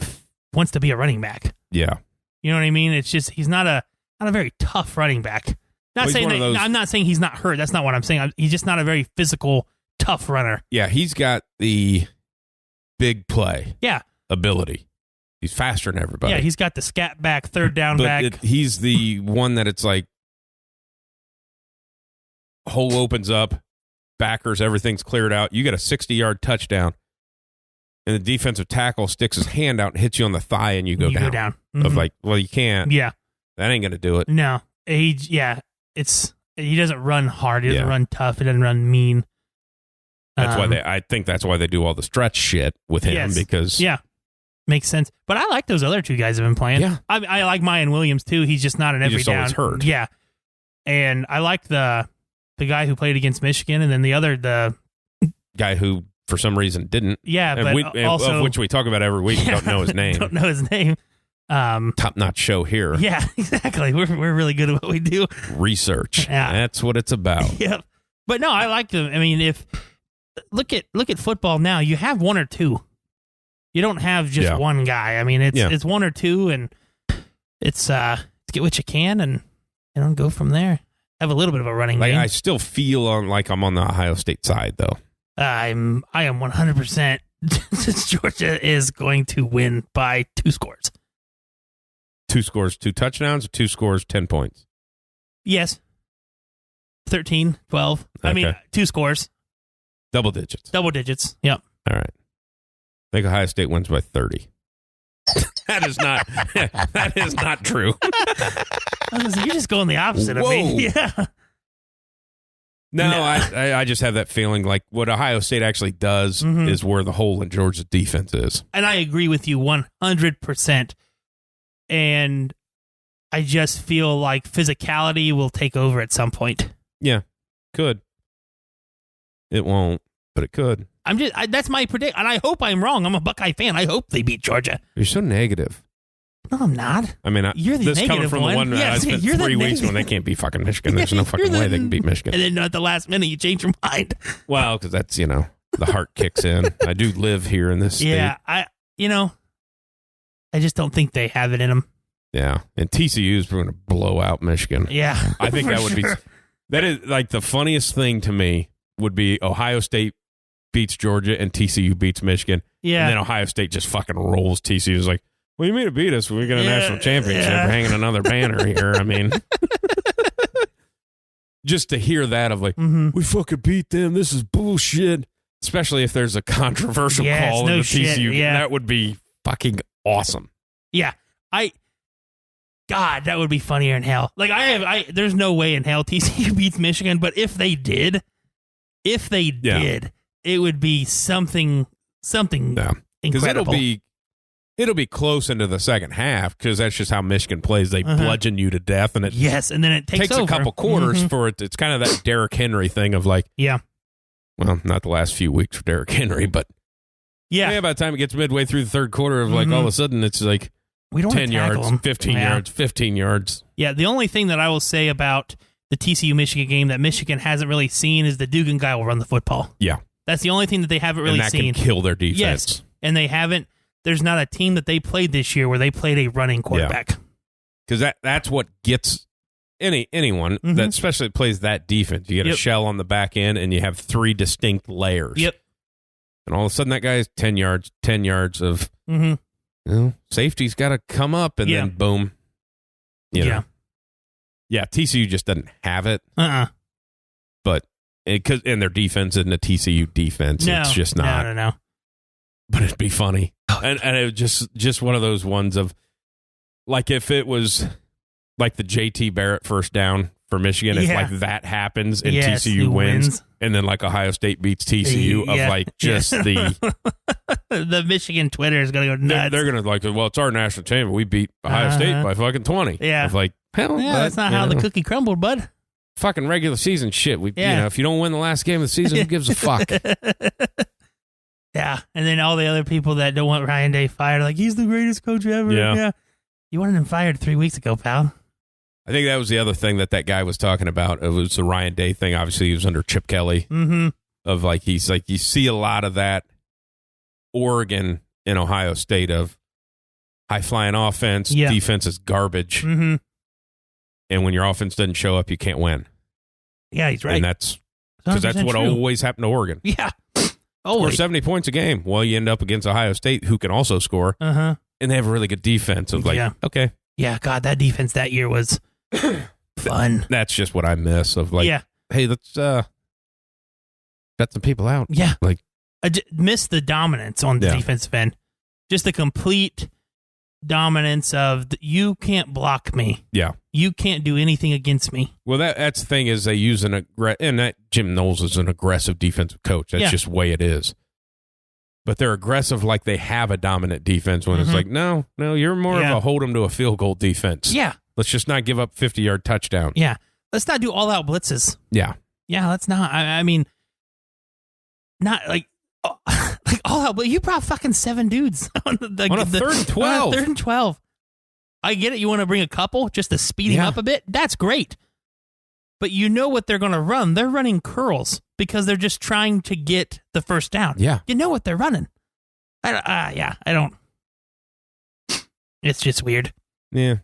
wants to be a running back. Yeah. You know what I mean? It's just he's not a very tough running back. I'm not saying he's not hurt. That's not what I'm saying. He's just not a very physical, tough runner. Yeah, he's got the big play ability. He's faster than everybody. Yeah, he's got the scat back, third down back. He's the one that it's like, hole opens up, backers, everything's cleared out. You got a 60-yard touchdown, and the defensive tackle sticks his hand out and hits you on the thigh, and you go down. Of like, well, you can't. Yeah. That ain't going to do it. No. He doesn't run hard. He doesn't run tough. He doesn't run mean. That's why I think that's why they do all the stretch shit with him because... Yeah. Makes sense. But I like those other two guys have been playing. Yeah. I like Mayan Williams, too. He's just not an every down. He's always hurt. Yeah. And I like the guy who played against Michigan, and then the guy who, for some reason, didn't. Yeah, but also... Of which we talk about every week. Don't know his name. Don't know his name. Top-notch show here. Yeah, exactly. We're really good at what we do. Research. Yeah. That's what it's about. Yep. But no, I like them. I mean, look at football now. You have one or two. You don't have just one guy. I mean, it's one or two, and it's get what you can, and go from there. Have a little bit of a running game. I still feel like I'm on the Ohio State side, though. I am 100%. Georgia is going to win by 2 scores. 2 scores, 2 touchdowns, or 2 scores, 10 points? Yes. 13, 12. Okay. I mean, 2 scores. Double digits. Double digits. Yep. All right. I think Ohio State wins by 30. That is not true. You're just going the opposite of me. Yeah. No, I just have that feeling like what Ohio State actually does is where the hole in Georgia's defense is. And I agree with you 100%. And I just feel like physicality will take over at some point. Yeah, could. It won't, but it could. That's my prediction, and I hope I'm wrong. I'm a Buckeye fan. I hope they beat Georgia. You're so negative. No, I'm not. I mean, you're the this negative coming from one. the one I spent 3 weeks when they can't beat fucking Michigan. There's no fucking way they can beat Michigan. And then at the last minute, you change your mind. Well, because that's, the heart kicks in. I do live here in this state. Yeah, I just don't think they have it in them. Yeah, and TCU's going to blow out Michigan. Yeah, I think that would be. That is like the funniest thing to me would be Ohio State beats Georgia and TCU beats Michigan. Yeah, and then Ohio State just fucking rolls TCU. Is like, well, you mean to beat us when we get a national championship, hanging another banner here. I mean, just to hear that of like, we fucking beat them. This is bullshit. Especially if there's a controversial call in the TCU game. That would be fucking awesome. Yeah. God, that would be funnier in hell. Like there's no way in hell TCU beats Michigan, but if they did, it would be something incredible. Because it'll be close into the second half because that's just how Michigan plays. They bludgeon you to death, and and then it takes a couple quarters for it. It's kind of that Derrick Henry thing of like, well, not the last few weeks for Derrick Henry, but by the time it gets midway through the third quarter of like all of a sudden it's like we don't 10 yards, 15 yards, 15 yards. Yeah, the only thing that I will say about the TCU Michigan game that Michigan hasn't really seen is the Dugan guy will run the football. Yeah. That's the only thing that they haven't really seen. And that can kill their defense. Yes, and they haven't. There's not a team that they played this year where they played a running quarterback. Because that's what gets anyone that especially plays that defense. You get a shell on the back end, and you have 3 distinct layers. Yep. And all of a sudden, that guy's 10 yards of safety's got to come up, and then boom. You know. Yeah, TCU just doesn't have it. But and their defense isn't a TCU defense. No, it's just not. No. But it'd be funny. And it was just one of those ones of, like, if it was like the JT Barrett first down for Michigan, if like that happens and TCU wins, and then like Ohio State beats TCU, of like just the Michigan Twitter is going to go nuts. They're going to like, well, it's our national champion. We beat Ohio State by fucking 20. Yeah. Of like, hell, that's not how the cookie crumbled, bud. Fucking regular season shit. If you don't win the last game of the season, who gives a fuck? Yeah, and then all the other people that don't want Ryan Day fired, like, he's the greatest coach ever. Yeah. You wanted him fired 3 weeks ago, pal. I think that was the other thing that guy was talking about. It was the Ryan Day thing. Obviously, he was under Chip Kelly. Of like, he's like, you see a lot of that Oregon and Ohio State of high-flying offense, defense is garbage. And when your offense doesn't show up, you can't win. Yeah, he's right. And that's because that's what always happened to Oregon. Yeah. Score 70 points a game. Well, you end up against Ohio State, who can also score. And they have a really good defense. Of like, okay. Yeah, God, that defense that year was fun. That's just what I miss. Of like, hey, let's cut some people out. Yeah. Like, I miss the dominance on the defensive end. Just the complete dominance of you can't block me. Yeah. You can't do anything against me. Well, that's the thing is they use and that Jim Knowles is an aggressive defensive coach. That's just the way it is. But they're aggressive like they have a dominant defense when it's like, no, you're more of a hold them to a field goal defense. Yeah. Let's just not give up 50-yard touchdown. Yeah. Let's not do all-out blitzes. Yeah. Yeah, let's not. I mean, not like all-out, but you brought fucking 7 dudes on a 3rd and 12. On a 3rd and 12. I get it. You want to bring a couple just to speed him up a bit? That's great. But you know what they're going to run. They're running curls because they're just trying to get the first down. Yeah. You know what they're running. I don't. It's just weird. Yeah.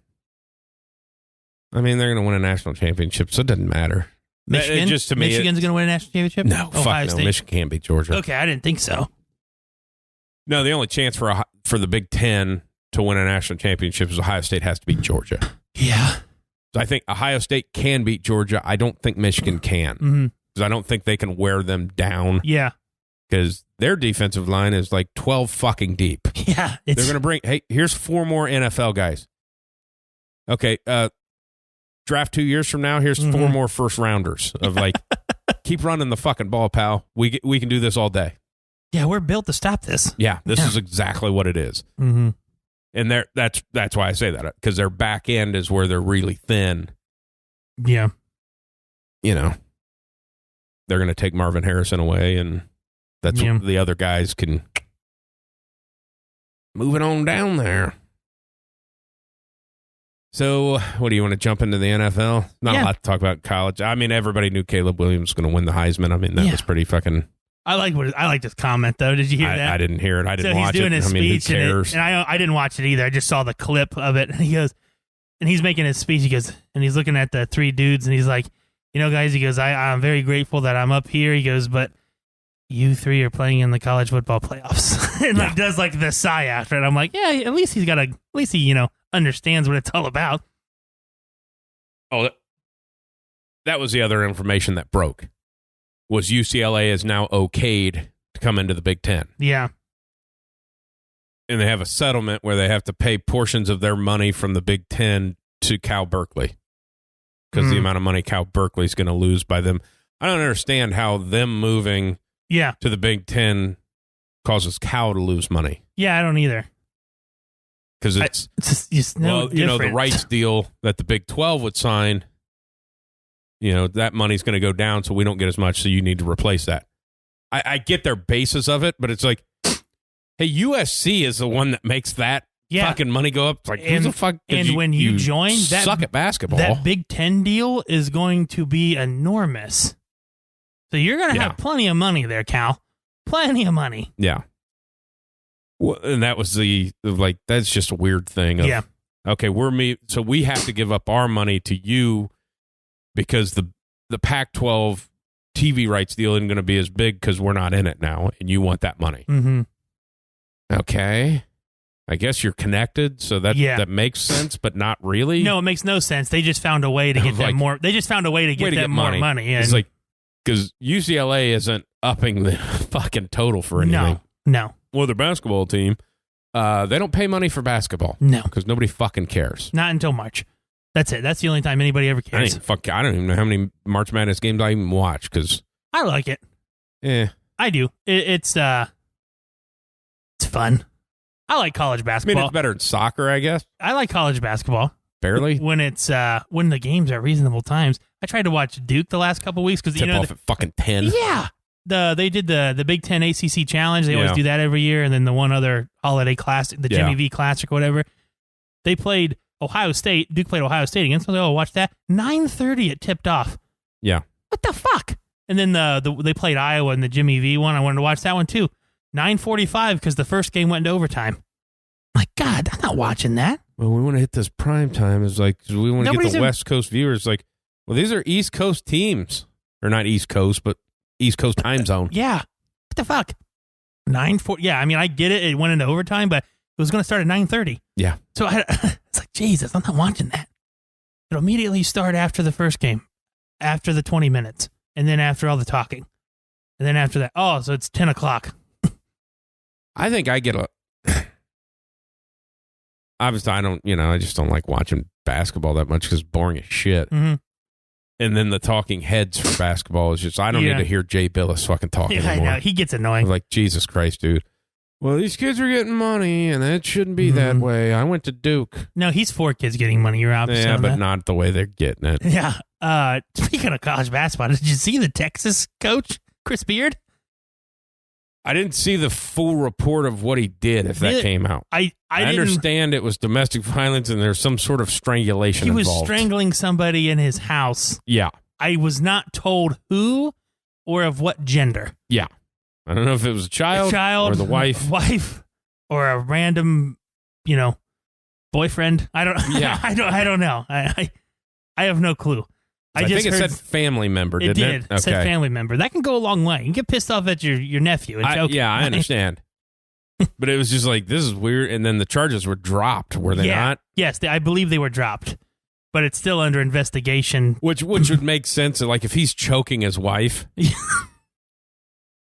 I mean, they're going to win a national championship, so it doesn't matter. Michigan? Just to me, Michigan's going to win a national championship? No, fuck no. Michigan can't beat Georgia. Okay, I didn't think so. No, the only chance for the Big Ten to win a national championship is Ohio State has to beat Georgia. Yeah. So I think Ohio State can beat Georgia. I don't think Michigan can. Because I don't think they can wear them down. Yeah. Because their defensive line is like 12 fucking deep. Yeah. They're going to bring, hey, here's 4 more NFL guys. Okay, draft 2 years from now, here's 4 more first rounders of like, keep running the fucking ball, pal. We can do this all day. Yeah, we're built to stop this. Yeah, this is exactly what it is. And that's why I say that, because their back end is where they're really thin. Yeah. You know, they're going to take Marvin Harrison away, and that's what the other guys can move it on down there. So, what do you want to jump into the NFL? Not a lot to talk about college. I mean, everybody knew Caleb Williams was going to win the Heisman. I mean, that was pretty fucking. I liked his comment though. Did you hear that? I didn't hear it. I didn't watch it. So he's doing his speech, who cares? and I didn't watch it either. I just saw the clip of it. And he goes, and he's making his speech. He goes, and he's looking at the 3 dudes, and he's like, you know, guys, he goes, I'm very grateful that I'm up here. He goes, but you 3 are playing in the college football playoffs, and like does like the sigh after it. I'm like, yeah, at least he understands what it's all about. Oh, that was the other information that broke. Was UCLA is now okayed to come into the Big Ten. Yeah. And they have a settlement where they have to pay portions of their money from the Big Ten to Cal Berkeley. Because the amount of money Cal Berkeley is going to lose by them. I don't understand how them moving to the Big Ten causes Cal to lose money. Yeah, I don't either. Because it's just no different. The rights deal that the Big 12 would sign, that money's going to go down, so we don't get as much, so you need to replace that. I get their basis of it, but it's like, hey, USC is the one that makes that fucking money go up. It's like, who the fuck? And when you join, that suck at basketball. That Big Ten deal is going to be enormous. So you're going to have plenty of money there, Cal. Plenty of money. Yeah. Well, and that was that's just a weird thing. Okay, so we have to give up our money to you because the Pac-12 TV rights deal isn't going to be as big because we're not in it now, and you want that money. Mm-hmm. Okay. I guess you're connected, so that makes sense, but not really. No, it makes no sense. They just found a way to get them more. They just found a way to get them more money. And it's like, because UCLA isn't upping the fucking total for anything. No. Well, their basketball team, they don't pay money for basketball. No. Because nobody fucking cares. Not until March. That's it. That's the only time anybody ever cares. I don't even know how many March Madness games I even watch, because I like it. Yeah. I do. It's fun. I like college basketball. I mean, it's better than soccer, I guess. I like college basketball. Barely. When it's when the games are reasonable times. I tried to watch Duke the last couple weeks because tip off at fucking 10. Yeah. They did the Big Ten ACC Challenge. They always do that every year, and then the one other holiday classic, the Jimmy V Classic or whatever. They played Ohio State. Duke played Ohio State against. I was like, watch that. 9:30 it tipped off. Yeah. What the fuck? And then they played Iowa in the Jimmy V one. I wanted to watch that one too. 9:45 because the first game went into overtime. My God, I'm not watching that. Well, we want to hit this prime time. It's like we want to get the West Coast viewers. Like, well, these are East Coast teams, or not East Coast, but East Coast time zone. Yeah. What the fuck? 9:40. Yeah, I mean, I get it. It went into overtime, but it was going to start at 9:30. Yeah. So it's like, Jesus, I'm not watching that. It'll immediately start after the first game, after the 20 minutes, and then after all the talking. And then after that, so it's 10 o'clock. I think I get obviously, I just don't like watching basketball that much because it's boring as shit. Mm-hmm. And then the talking heads for basketball is just, I don't need to hear Jay Billis fucking talking anymore. I know. He gets annoying. I'm like, Jesus Christ, dude. Well, these kids are getting money, and it shouldn't be that way. I went to Duke. No, he's 4 kids getting money. You're opposite. Yeah, but not the way they're getting it. Yeah. Speaking of college basketball, did you see the Texas coach, Chris Beard? I didn't see the full report of what he did, if that came out. I understand it was domestic violence and there's some sort of strangulation involved. He was strangling somebody in his house. Yeah. I was not told who or of what gender. Yeah. I don't know if it was a child or the wife. Or a random, boyfriend. I don't I don't know. I have no clue. I think it said family member, didn't it? It said family member. That can go a long way. You can get pissed off at your nephew and joke. Yeah, I understand. But it was just like, this is weird. And then the charges were dropped, were they not? Yes, I believe they were dropped. But it's still under investigation. Which would make sense. Like, if he's choking his wife.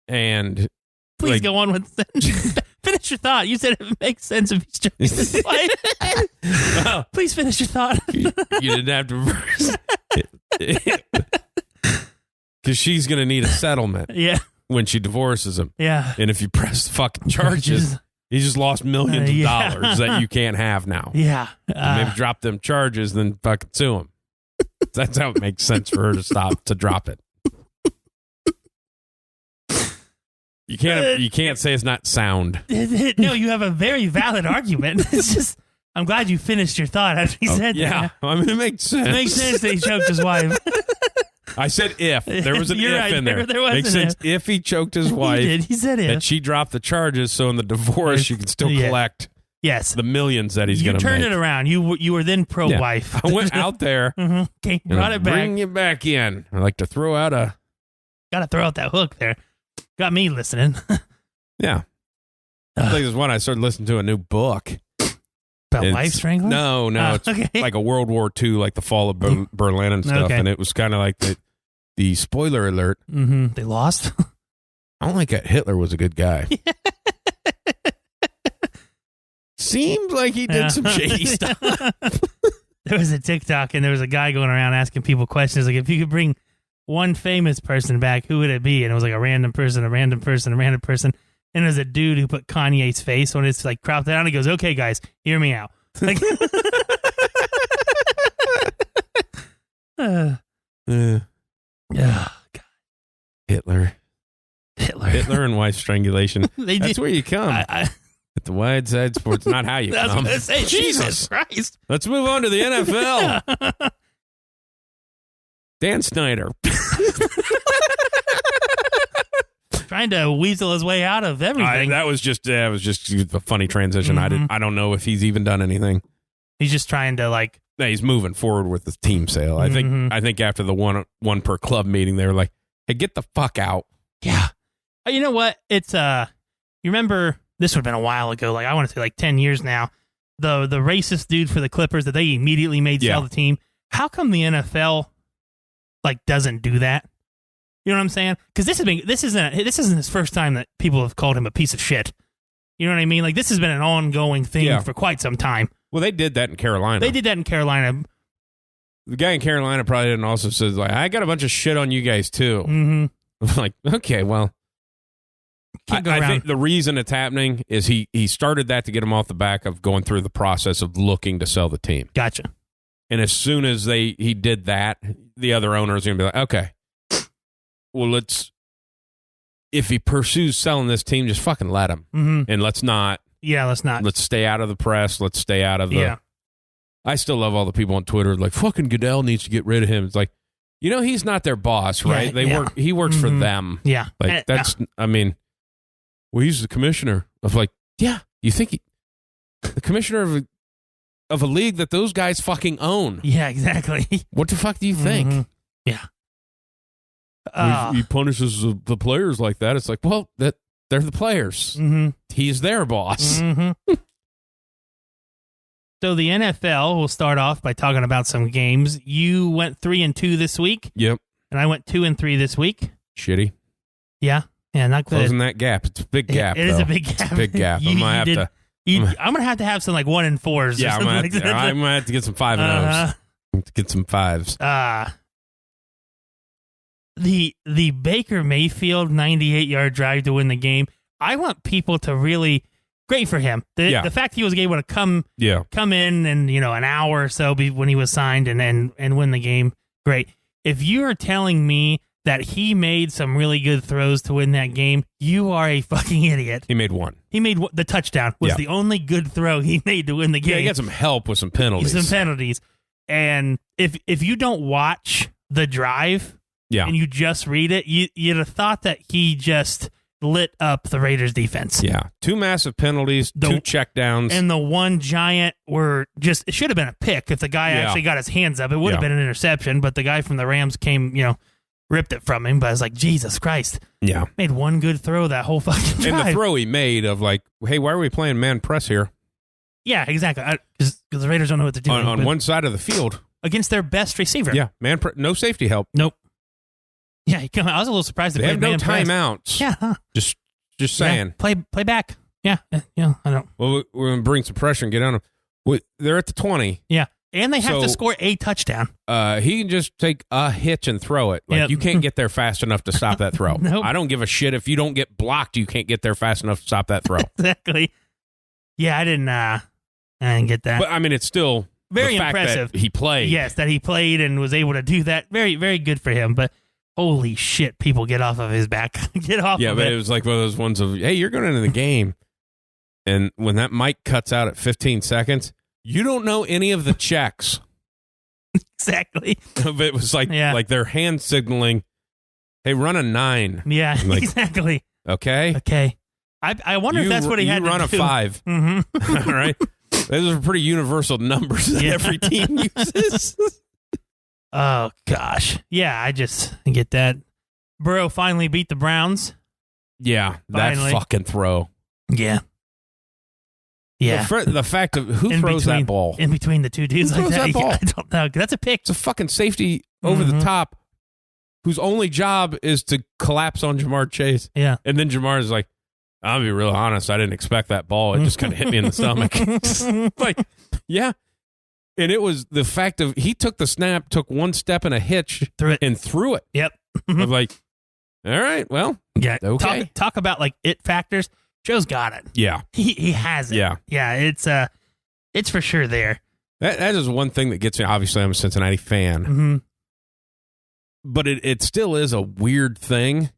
And... Please go on with that. Finish your thought. You said it makes sense if he's choking his wife. Well, please finish your thought. You didn't have to reverse because she's going to need a settlement when she divorces him. Yeah. And if you press the fucking charges, he just lost millions of dollars that you can't have now. Yeah. Maybe drop them charges, then fucking sue him. That's how it makes sense for her to drop it. You can't say it's not sound. No, you have a very valid argument. It's just, I'm glad you finished your thought after he said that. Yeah, I mean, it makes sense. It makes sense that he choked his wife. I said if. There was an if right, in there. There was makes sense if he choked his wife. He did. He said if. And she dropped the charges, so in the divorce, you can still collect the millions that he's going to make. You turned it around. You were then pro-wife. I went out there. Okay, brought it back. Bring you back in. I like to throw out a... Got to throw out that hook there. Got me listening. Yeah. I think there's one I started listening to a new book. About wife strangling? No, it's okay. like a World War II, like the fall of Berlin and stuff. Okay. And it was kind of like the spoiler alert. Mm-hmm. They lost? I don't think that Hitler was a good guy. Seems like he did some shady stuff. There was a TikTok, and there was a guy going around asking people questions like, if you could bring one famous person back, who would it be? And it was like a random person, a random person, a random person. And there's a dude who put Kanye's face on his like cropped down. He goes, "Okay, guys, hear me out." Like, God. Hitler and wife strangulation. That's where you come. At the WideSide Sports, not how you I was come. gonna say, Jesus Christ. Let's move on to the NFL. Dan Snyder. Trying to weasel his way out of everything. That was just a funny transition. Mm-hmm. I don't know if he's even done anything. He's just trying to like. Yeah, he's moving forward with the team sale. I think after the one per club meeting, they were like, "Hey, get the fuck out." Yeah. You know what? It's you remember this would have been a while ago. Like I want to say like 10 years now. The racist dude for the Clippers that they immediately made sell the team. How come the NFL like doesn't do that? You know what I'm saying? Because this isn't his first time that people have called him a piece of shit. You know what I mean? Like this has been an ongoing thing for quite some time. Well, they did that in Carolina. They did that in Carolina. The guy in Carolina probably didn't also says like, "I got a bunch of shit on you guys too." Mm-hmm. I'm like, okay, well, I think the reason it's happening is he started that to get him off the back of going through the process of looking to sell the team. Gotcha. And as soon as he did that, the other owners are going to be like, okay, well, if he pursues selling this team, just fucking let him. Mm-hmm. And let's not. Yeah, let's not. Let's stay out of the press. Let's stay out of the. Yeah. I still love all the people on Twitter like, fucking Goodell needs to get rid of him. It's like, he's not their boss, right? He works for them. Yeah. Like that's, I mean, well, he's the commissioner of like, yeah, you think the commissioner of a league that those guys fucking own. Yeah, exactly. What the fuck do you think? Mm-hmm. Yeah. He punishes the players like that. It's like, well, they're the players. Mm-hmm. He's their boss. Mm-hmm. So the NFL, we'll start off by talking about some games. You went 3-2 this week. Yep. And I went 2-3 this week. Shitty. Yeah, not good. Closing that gap. It's a big gap. It is a big gap. It's a big gap. I'm gonna have to have some like 1-4s. Yeah, I'm gonna have to get some 5 and O's. Get some 5s. The Baker Mayfield 98-yard drive to win the game. I want people to really. Great for him. The fact he was able to come in and an hour or so when he was signed and win the game. Great. If you are telling me that he made some really good throws to win that game, you are a fucking idiot. He made one. He made the touchdown was the only good throw he made to win the game. Yeah, he got some help with some penalties. And if you don't watch the drive and you just read it, you'd have thought that he just lit up the Raiders defense. Yeah. 2 massive penalties, 2 checkdowns. And the one giant it should have been a pick if the guy actually got his hands up. It would have been an interception, but the guy from the Rams came, ripped it from him. But I was like, Jesus Christ. Yeah. Made one good throw that whole fucking drive. And the throw he made of like, hey, why are we playing man press here? Yeah, exactly. Because the Raiders don't know what to do. On one side of the field. Against their best receiver. Yeah. No safety help. Nope. Yeah, I was a little surprised. They have no timeouts. Yeah, huh. Just saying. Play back. Yeah, I don't. Well, we're going to bring some pressure and get on them. They're at the 20. Yeah, and they have to score a touchdown. He can just take a hitch and throw it. Like you can't get there fast enough to stop that throw. Nope. I don't give a shit if you don't get blocked. You can't get there fast enough to stop that throw. Exactly. Yeah, I didn't get that. But I mean, it's still very the fact impressive. That he played. Yes, that he played and was able to do that. Very, very good for him. But holy shit, people get off of his back. Get off. Yeah, of but it. it was like one of those ones of, hey, you're going into the game, and when that mic cuts out at 15 seconds, you don't know any of the checks. Exactly. It was like their hand signaling, hey, run a 9. Yeah, like, exactly. Okay. I wonder if that's what he had to do. You run a 5. Mm-hmm. All right. Those are pretty universal numbers that every team uses. Oh, gosh. Yeah, I get that. Burrow finally beat the Browns. Yeah, Finally. that fucking throw. Yeah. Yeah. The fact of who In throws between- that ball? in between the two dudes Who like throws that. that ball? Yeah, I don't know. That's a pick. It's a fucking safety over the top whose only job is to collapse on Jamar Chase. Yeah. And then Jamar is like, I'll be real honest, I didn't expect that ball. It just kind of hit me in the stomach. Like, yeah. And it was the fact of he took the snap, took one step and a hitch, and threw it. Yep. I was like, all right, well, yeah. okay. Talk about like it factors. Joe's got it. Yeah. He has it. Yeah. Yeah. It's for sure there. That is one thing that gets me. Obviously, I'm a Cincinnati fan. Mm-hmm. But it still is a weird thing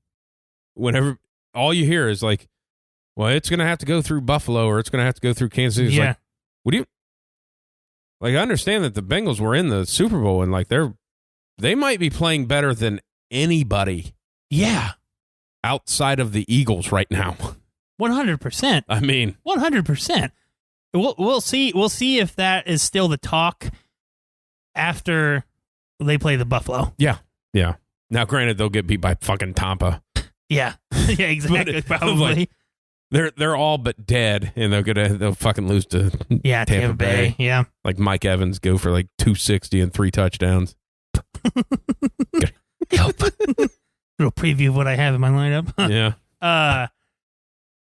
whenever all you hear is like, well, it's going to have to go through Buffalo or it's going to have to go through Kansas City. It's Yeah. like, what do you... Like, I understand that the Bengals were in the Super Bowl and like they might be playing better than anybody. Yeah. Outside of the Eagles right now. 100%. I mean, 100%. We'll see. We'll see if that is still the talk after they play the Buffalo. Yeah. Yeah. Now, granted, they'll get beat by fucking Tampa. Yeah. Yeah, exactly. Probably. Like, they're all but dead, and they'll fucking lose to Tampa Bay. Yeah. Like Mike Evans go for like 260 and 3 touchdowns. Yep. Little preview of what I have in my lineup. Yeah.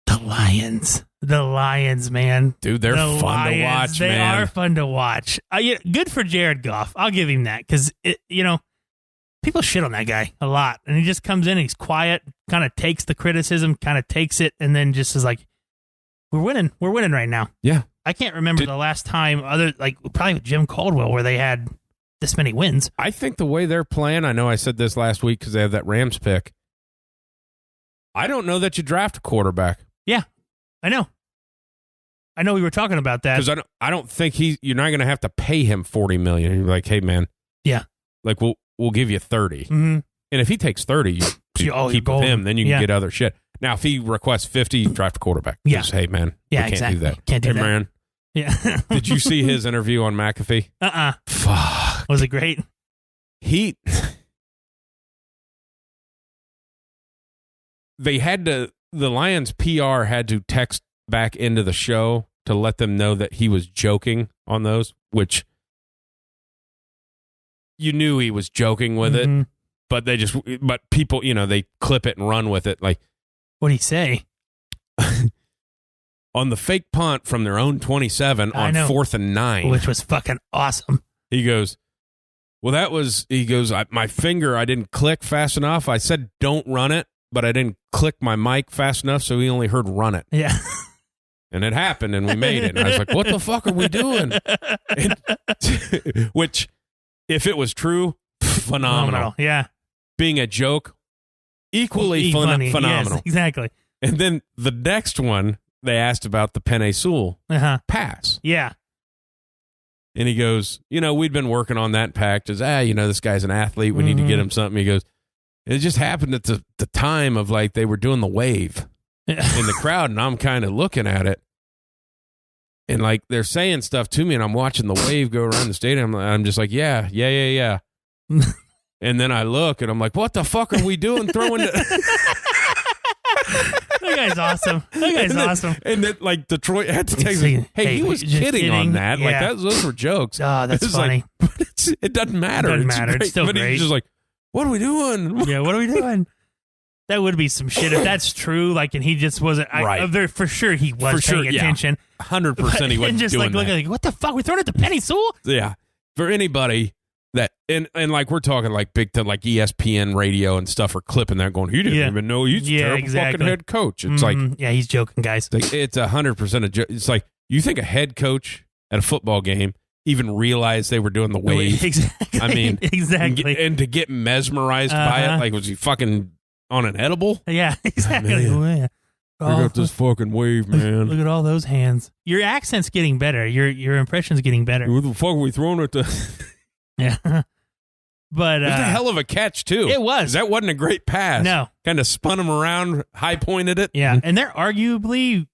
The Lions, man. Dude, they're The fun to Lions, watch, man. They are fun to watch. Good for Jared Goff. I'll give him that because, people shit on that guy a lot. And he just comes in and he's quiet, kind of takes the criticism, kind of takes it, and then just is like, we're winning. We're winning right now. Yeah. I can't remember the last time, probably with Jim Caldwell, where they had this many wins. I think the way they're playing, I know I said this last week because they have that Rams pick. I don't know that you draft a quarterback. Yeah, I know we were talking about that. Because I don't think you're not going to have to pay him $40 million. You're like, hey, man. Yeah. Like, we'll give you 30. Mm-hmm. And if he takes 30, you keep with him, then you can get other shit. Now, if he requests 50, you draft a quarterback. Yeah. Just, hey, man, yeah, we can't exactly. do that. Can't do hey, that. man. Yeah. Did you see his interview on McAfee? Fuck. Was it great? The Lions PR had to text back into the show to let them know that he was joking on those, which you knew he was joking with it, but but people, they clip it and run with it. Like, what'd he say? On the fake punt from their own 27 on 4th and 9. Which was fucking awesome. He goes, my finger, I didn't click fast enough. I said, don't run it, but I didn't click my mic fast enough, so he only heard run it. Yeah. And it happened, and we made it. And I was like, what the fuck are we doing? Which, if it was true, phenomenal. Yeah. Being a joke, equally funny. phenomenal. Yes, exactly. And then the next one, they asked about the Penei Sewell pass. Yeah. And he goes, we'd been working on that pact as, this guy's an athlete. We need to get him something. He goes, it just happened at the time of like they were doing the wave in the crowd. And I'm kind of looking at it. And like they're saying stuff to me and I'm watching the wave go around the stadium. I'm just like, yeah. And then I look and I'm like, what the fuck are we doing throwing That guy's awesome. Awesome. And then, like, Detroit had to take me, hey, he was kidding on that. Yeah. Like, those were jokes. Oh, that's funny. Like, it doesn't matter. It doesn't matter. It's still but great. he's just like, what are we doing? Yeah, what are we doing? That would be some shit if that's true. Like, and he just wasn't. Right. For sure, he was paying attention. 100% he wasn't and just doing looking like, what the fuck? We throwing it to Penei Sewell? Yeah. For anybody that, and like we're talking like big time, like ESPN radio and stuff are clipping that going, he didn't even know he's a terrible fucking head coach. It's like, yeah, he's joking, guys. It's 100% a joke. It's like, you think a head coach at a football game even realized they were doing the wave? Exactly. I mean, exactly. And to get mesmerized by it, like, was he fucking on an edible? Yeah, exactly. Oh, yeah. I got this fucking wave, man. Look at all those hands. Your accent's getting better. Your impression's getting better. What the fuck are we throwing it to? Yeah. But it was a hell of a catch, too. It was. That wasn't a great pass. No. Kind of spun him around, high pointed it. Yeah. And they're arguably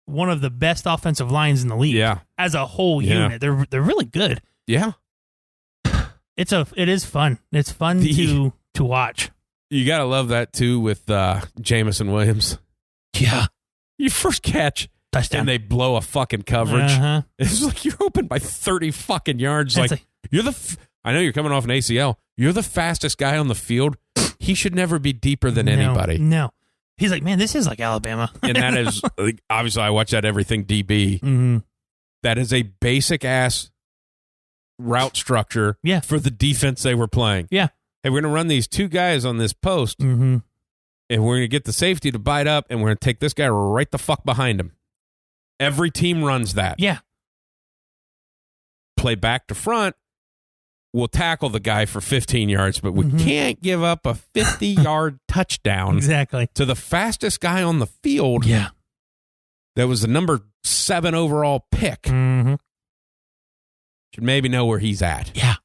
one of the best offensive lines in the league. Yeah. As a whole unit. They're really good. Yeah. It is fun. It's fun to watch. You got to love that, too, with Jamison Williams. Yeah. Your first catch, touchdown. And they blow a fucking coverage. Uh-huh. It's like you're open by 30 fucking yards. Like you're I know you're coming off an ACL. You're the fastest guy on the field. He should never be deeper than anybody. No. He's like, man, this is like Alabama. And that is, like, obviously, I watch that everything DB. Mm-hmm. That is a basic ass route structure for the defense they were playing. Yeah. Hey, we're going to run these two guys on this post, and we're going to get the safety to bite up, and we're going to take this guy right the fuck behind him. Every team runs that. Yeah. Play back to front. We'll tackle the guy for 15 yards, but we can't give up a 50-yard touchdown to the fastest guy on the field. Yeah. That was the number 7 overall pick. Mm-hmm. Should maybe know where he's at. Yeah.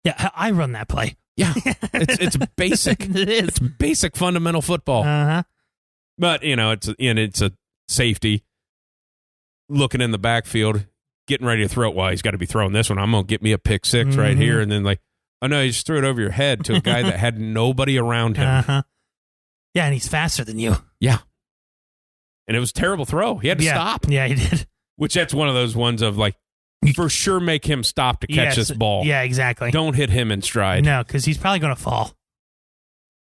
Yeah, I run that play. Yeah. It's basic. It is. It's basic fundamental football. Uh-huh. But, it's a safety looking in the backfield, getting ready to throw it. Well, he's got to be throwing this one. I'm going to get me a pick 6 right here. And then oh no, he just threw it over your head to a guy that had nobody around him. Uh-huh. Yeah, and he's faster than you. Yeah. And it was a terrible throw. He had to stop. Yeah, he did. Which that's one of those ones of for sure make him stop to catch this ball. Yeah, exactly. Don't hit him in stride. No, because he's probably going to fall.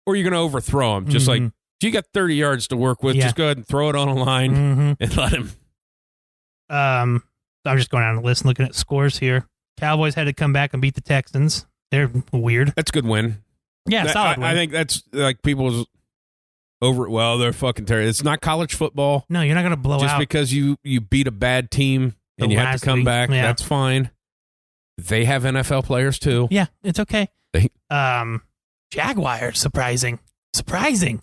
Or you're going to overthrow him. Just like, you got 30 yards to work with. Just go ahead and throw it on a line and let him. I'm just going down the list and looking at scores here. Cowboys had to come back and beat the Texans. They're weird. That's a good win. Yeah, solid win. I think that's like people's they're fucking terrible. It's not college football. No, you're not going to blow out. Just because you beat a bad team and you have to come back, that's fine. They have NFL players too. Yeah, it's okay. Jaguars, surprising.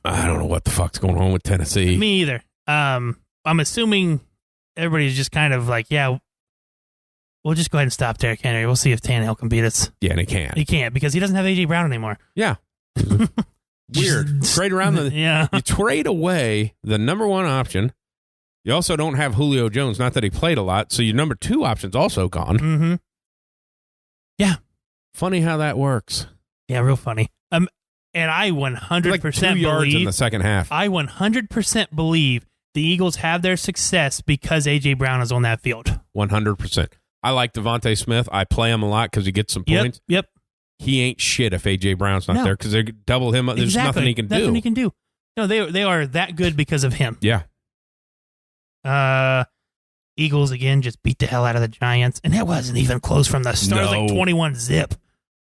I don't know what the fuck's going on with Tennessee. Me either. I'm assuming everybody's just kind of like, yeah, we'll just go ahead and stop Derrick Henry. We'll see if Tannehill can beat us. Yeah, and he can't. He can't because he doesn't have A.J. Brown anymore. Yeah. Weird. Trade around you trade away the number 1 option. You also don't have Julio Jones. Not that he played a lot, so your number 2 option's also gone. Mm-hmm. Yeah. Funny how that works. Yeah, real funny. And I 100% like 2 yards in the second half. I 100% believe the Eagles have their success because A.J. Brown is on that field. 100%. I like Devontae Smith. I play him a lot because he gets some points. Yep. He ain't shit if A.J. Brown's not there because they double him up. There's nothing he can do. Nothing he can do. No, they are that good because of him. Yeah. Eagles, again, just beat the hell out of the Giants. And that wasn't even close from the start. It was like 21-zip.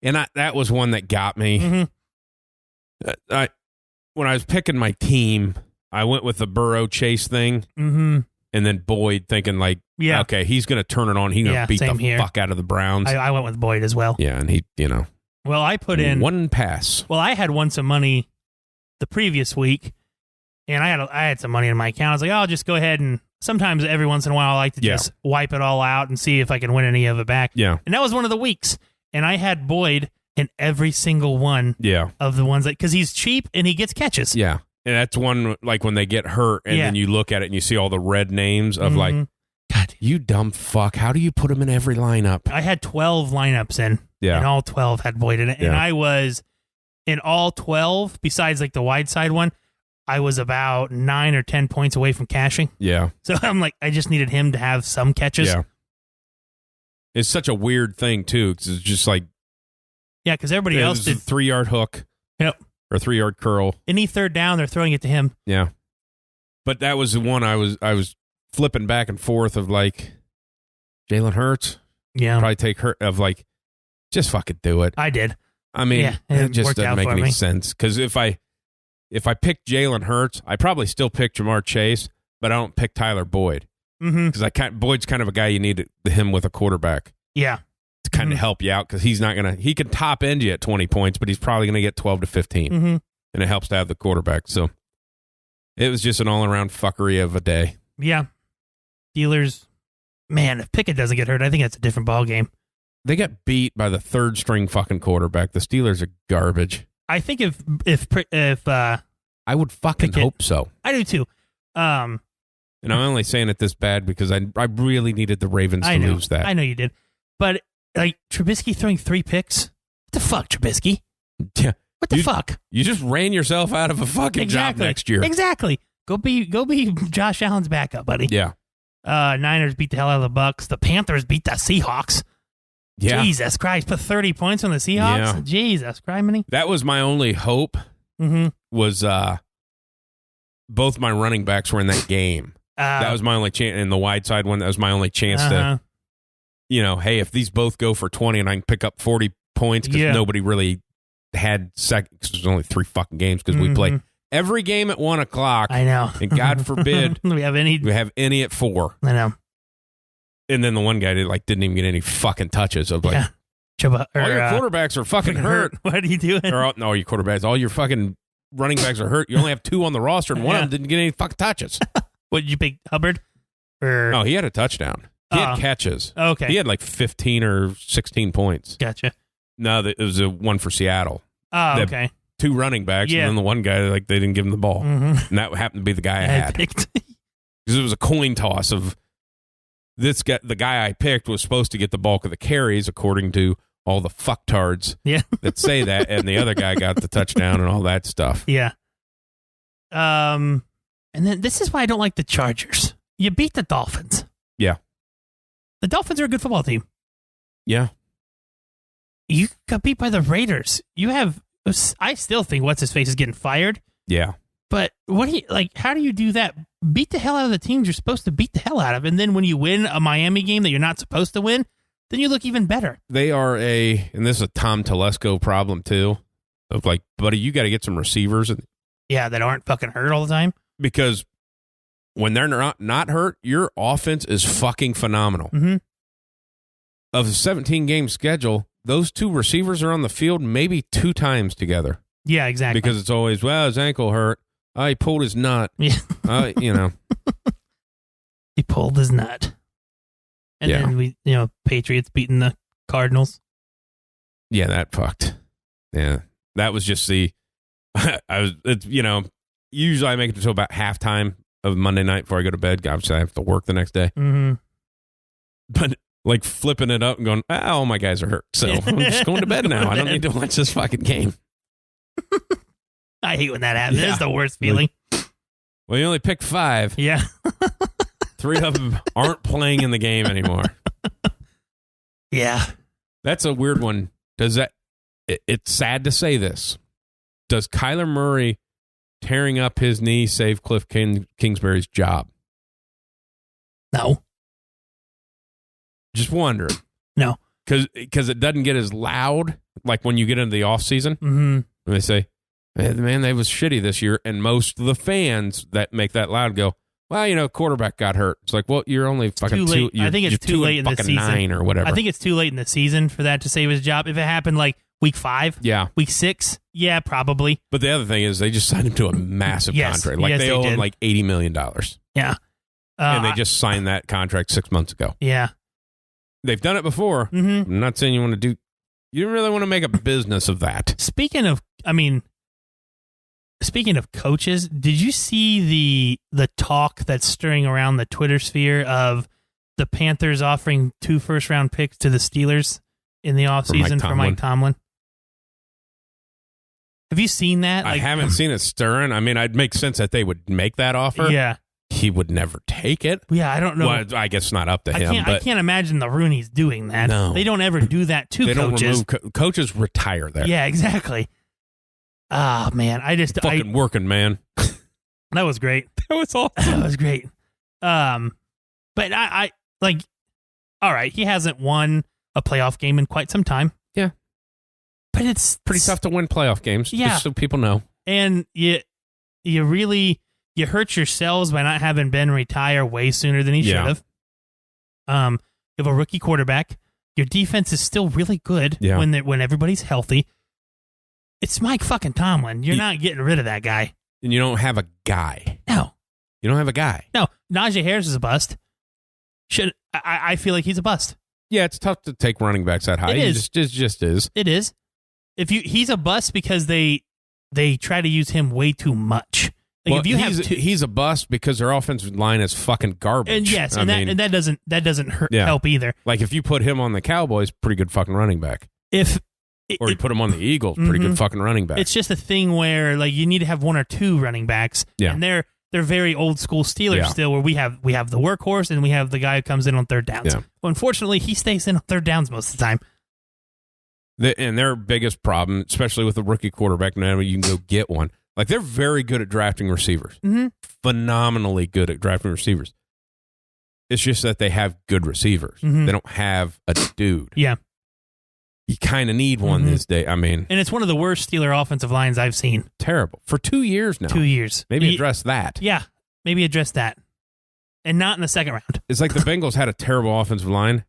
And that was one that got me. Mm-hmm. When I was picking my team, I went with the Burrow Chase thing. Mm-hmm. And then Boyd thinking okay, he's going to turn it on. He's going to beat the fuck out of the Browns. I went with Boyd as well. Yeah, and he, Well, I put in one pass. Well, I had won some money the previous week, and I had some money in my account. I was like, I'll just go ahead and sometimes every once in a while I like to just wipe it all out and see if I can win any of it back. Yeah. And that was one of the weeks. And I had Boyd in every single one of the ones because he's cheap and he gets catches. Yeah. And that's one like when they get hurt and then you look at it and you see all the red names of God, you dumb fuck. How do you put them in every lineup? I had 12 lineups in. Yeah. And all 12 had Boyd in it. And I was in all 12, besides like the WideSide one, I was about 9 or 10 points away from cashing. Yeah. So I'm like, I just needed him to have some catches. Yeah. It's such a weird thing, too, because it's just like. Yeah, because everybody else did. 3-yard hook. Yep. Or 3-yard curl. Any third down, they're throwing it to him. Yeah. But that was the one I was flipping back and forth of like Jalen Hurts. Yeah. Probably take Hurt of like, just fucking do it. I did. I mean, it just doesn't make any sense. Because if I pick Jalen Hurts, I probably still pick Jamar Chase, but I don't pick Tyler Boyd. Because Boyd's kind of a guy you need him with a quarterback. Yeah. To kind of help you out because he's not going to, he can top end you at 20 points, but he's probably going to get 12 to 15. And it helps to have the quarterback. So it was just an all around fuckery of a day. Yeah. Steelers, man, if Pickett doesn't get hurt, I think that's a different ball game. They got beat by the third string fucking quarterback. The Steelers are garbage. I think if I would fucking hope so. I do too. And I'm only saying it this bad because I really needed the Ravens to lose that. I know you did. But like Trubisky throwing 3 picks? What the fuck, Trubisky? Yeah. What the fuck? You just ran yourself out of a fucking job next year. Exactly. Go be Josh Allen's backup, buddy. Yeah. Niners beat the hell out of the Bucks. The Panthers beat the Seahawks. Yeah. Jesus Christ. Put 30 points on the Seahawks? Yeah. Jesus Christ. That was my only hope was both my running backs were in that game. That was my only chance. In the WideSide one, that was my only chance to, hey, if these both go for 20 and I can pick up 40 points because nobody really had seconds. There's only 3 fucking games because we play every game at 1 o'clock. I know. And God forbid we have any at 4. I know. And then the one guy didn't even get any fucking touches of all your quarterbacks are fucking hurt. What are you doing? No, your quarterbacks, all your fucking running backs are hurt. You only have 2 on the roster, and one of them didn't get any fucking touches. What, did you pick Hubbard? No, he had a touchdown. He had catches. Okay. He had like 15 or 16 points. Gotcha. No, it was a one for Seattle. Oh, okay. 2 running backs, and then the one guy, they didn't give him the ball. And that happened to be the guy I had. Because it was a coin toss of this guy. The guy I picked was supposed to get the bulk of the carries, according to all the fucktards that say that, and the other guy got the touchdown and all that stuff. Yeah. And then this is why I don't like the Chargers. You beat the Dolphins. Yeah. The Dolphins are a good football team. Yeah. You got beat by the Raiders. I still think what's-his-face is getting fired. Yeah. But how do you do that? Beat the hell out of the teams you're supposed to beat the hell out of, and then when you win a Miami game that you're not supposed to win, then you look even better. They are and this is a Tom Telesco problem too, of like, buddy, you got to get some receivers. That aren't fucking hurt all the time. Because when they're not hurt, your offense is fucking phenomenal. Of the 17-game schedule, those 2 receivers are on the field maybe 2 times together. Yeah, exactly. Because it's always, his ankle hurt. Oh, he pulled his nut. Yeah. He pulled his nut. And then Patriots beating the Cardinals. Yeah, that fucked. Yeah. That was just usually I make it until about halftime of Monday night before I go to bed. Obviously, I have to work the next day. But like flipping it up and going, all my guys are hurt. So I'm just going to bed now. I don't need to watch this fucking game. I hate when that happens. It's the worst feeling. Well, you only picked 5. Yeah. 3 of them aren't playing in the game anymore. Yeah. That's a weird one. It's sad to say this. Does Kyler Murray tearing up his knee save Cliff Kingsbury's job? No. Just wondering. No. Because it doesn't get as loud like when you get into the offseason. And they say, man, they was shitty this year. And most of the fans that make that loud go, well, quarterback got hurt. It's like, well, you're only fucking too late. I think it's too late in the season. 9 or whatever. I think it's too late in the season for that to save his job. If it happened like week 5, week 6, yeah, probably. But the other thing is they just signed him to a massive contract. Like they owe him like $80 million. Yeah. And they just signed that contract 6 months ago. Yeah. They've done it before. I'm not saying you want to do. You don't really want to make a business of that. Speaking of coaches, did you see the talk that's stirring around the Twitter sphere of the Panthers offering 2 first-round picks to the Steelers in the offseason for Mike Tomlin? Have you seen that? I haven't seen it stirring. I mean, it'd make sense that they would make that offer. Yeah. He would never take it. Yeah, I don't know. Well, I guess it's not up to him. I can't imagine the Rooney's doing that. No. They don't ever do that to coaches. Coaches retire there. Yeah, exactly. Ah, man. Fucking working, man. That was great. That was awesome. That was great. But I like, all right, he hasn't won a playoff game in quite some time. Yeah. But it's pretty tough to win playoff games, just so people know. And you hurt yourselves by not having Ben retire way sooner than he should have. You have a rookie quarterback. Your defense is still really good when everybody's healthy. It's Mike fucking Tomlin. You're not getting rid of that guy. And you don't have a guy. No. You don't have a guy. No. Najee Harris is a bust. I feel like he's a bust. Yeah, it's tough to take running backs that high. It just is. It is. He's a bust because they try to use him way too much. Like he's a bust because their offensive line is fucking garbage. And yes, that doesn't help either. Like if you put him on the Cowboys, pretty good fucking running back. Or you put him on the Eagles, pretty good fucking running back. It's just a thing where like you need to have 1 or 2 running backs. Yeah. And they're very old school Steelers still, where we have the workhorse and we have the guy who comes in on third downs. Yeah. Well, unfortunately, he stays in on third downs most of the time. And their biggest problem, especially with the rookie quarterback, now you can go get one. Like, they're very good at drafting receivers. Mm-hmm. Phenomenally good at drafting receivers. It's just that they have good receivers. Mm-hmm. They don't have a dude. Yeah. You kind of need one this day. I mean, and it's one of the worst Steeler offensive lines I've seen. Terrible. For 2 years now. 2 years. Maybe address that. Yeah. Maybe address that. And not in the second round. It's like the Bengals had a terrible offensive line,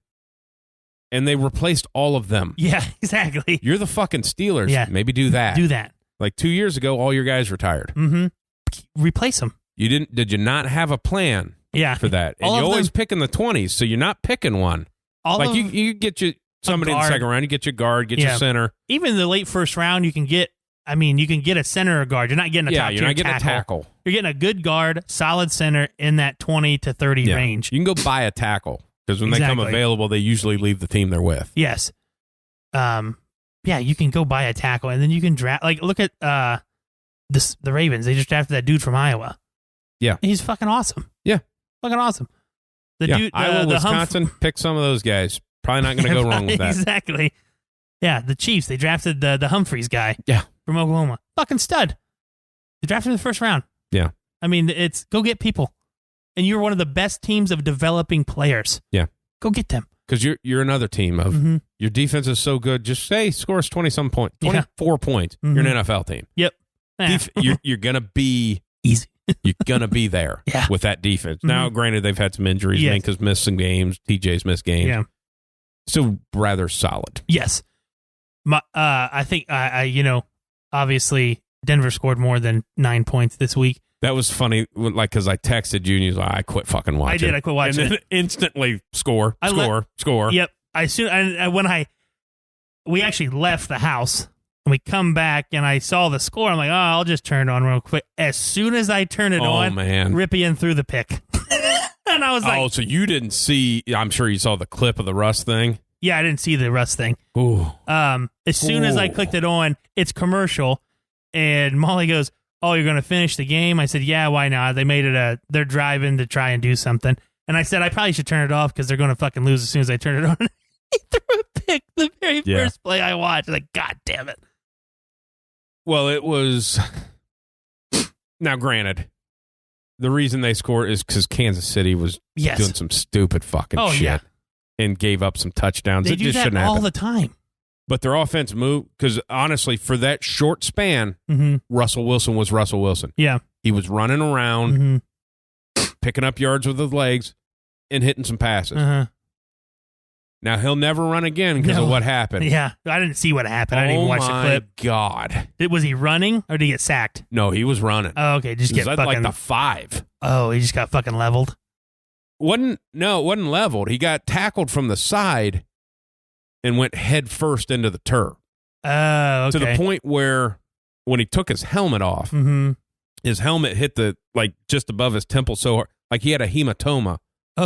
and they replaced all of them. Yeah, exactly. You're the fucking Steelers. Yeah. Maybe do that. Do that. Like 2 years ago, all your guys retired. Mm-hmm. Replace them. Did you not have a plan for that? And you always pick in the 20s, so you're not picking one. You get somebody in the second round, you get your guard, get your center. Even the late first round, you can get a center or guard. You're not getting a top you're not getting a tackle. You're getting a good guard, solid center in that 20 to 30 range. You can go buy a tackle because when they come available, they usually leave the team they're with. Yes. You can go buy a tackle, and then you can draft. Like, look at the Ravens. They just drafted that dude from Iowa. Yeah. He's fucking awesome. Yeah. Fucking awesome. The dude, Iowa, Wisconsin, pick some of those guys. Probably not going to go wrong with that. Exactly. Yeah, the Chiefs, they drafted the Humphreys guy from Oklahoma. Fucking stud. They drafted him in the first round. Yeah. I mean, it's go get people. And you're one of the best teams of developing players. Yeah. Go get them. Because you're another team of your defense is so good. Just say scores 20-some points, 24 points. You're an NFL team. Yep. You're going to be easy. You're going to be there with that defense. Now, granted, they've had some injuries. Minka's missed some games. TJ's missed games. Yeah. Still rather solid. Yes. I think, obviously, Denver scored more than 9 points this week. That was funny, like, because I texted you and you was like, I quit fucking watching. I did. I quit watching. And then instantly score. Yep. We actually left the house and we come back and I saw the score. I'm like, I'll just turn it on real quick. As soon as I turn it on, Ripien threw the pick. And I was like, so you didn't see, I'm sure you saw the clip of the Russ thing. Yeah, I didn't see the Russ thing. Ooh. As soon as I clicked it on, it's commercial and Molly goes, "Oh, you're going to finish the game?" I said, "Yeah, why not?" They made it they're driving to try and do something. And I said, I probably should turn it off because they're going to fucking lose as soon as I turn it on. He threw a pick the very first play I watched. Like, God damn it. Well, it was, now granted, the reason they scored is because Kansas City was doing some stupid fucking shit and gave up some touchdowns. They do that all the time. But their offense moved because, honestly, for that short span, Russell Wilson was Russell Wilson. Yeah. He was running around, picking up yards with his legs, and hitting some passes. Now, he'll never run again because of what happened. Yeah. I didn't see what happened. I didn't even watch the clip. Oh, my God. Was he running or did he get sacked? No, he was running. Oh, okay. Just get fucking... like the 5. Oh, he just got fucking leveled? It wasn't leveled. He got tackled from the side and went head first into the turf. Oh, okay. To the point where when he took his helmet off, his helmet hit just above his temple so hard, like he had a hematoma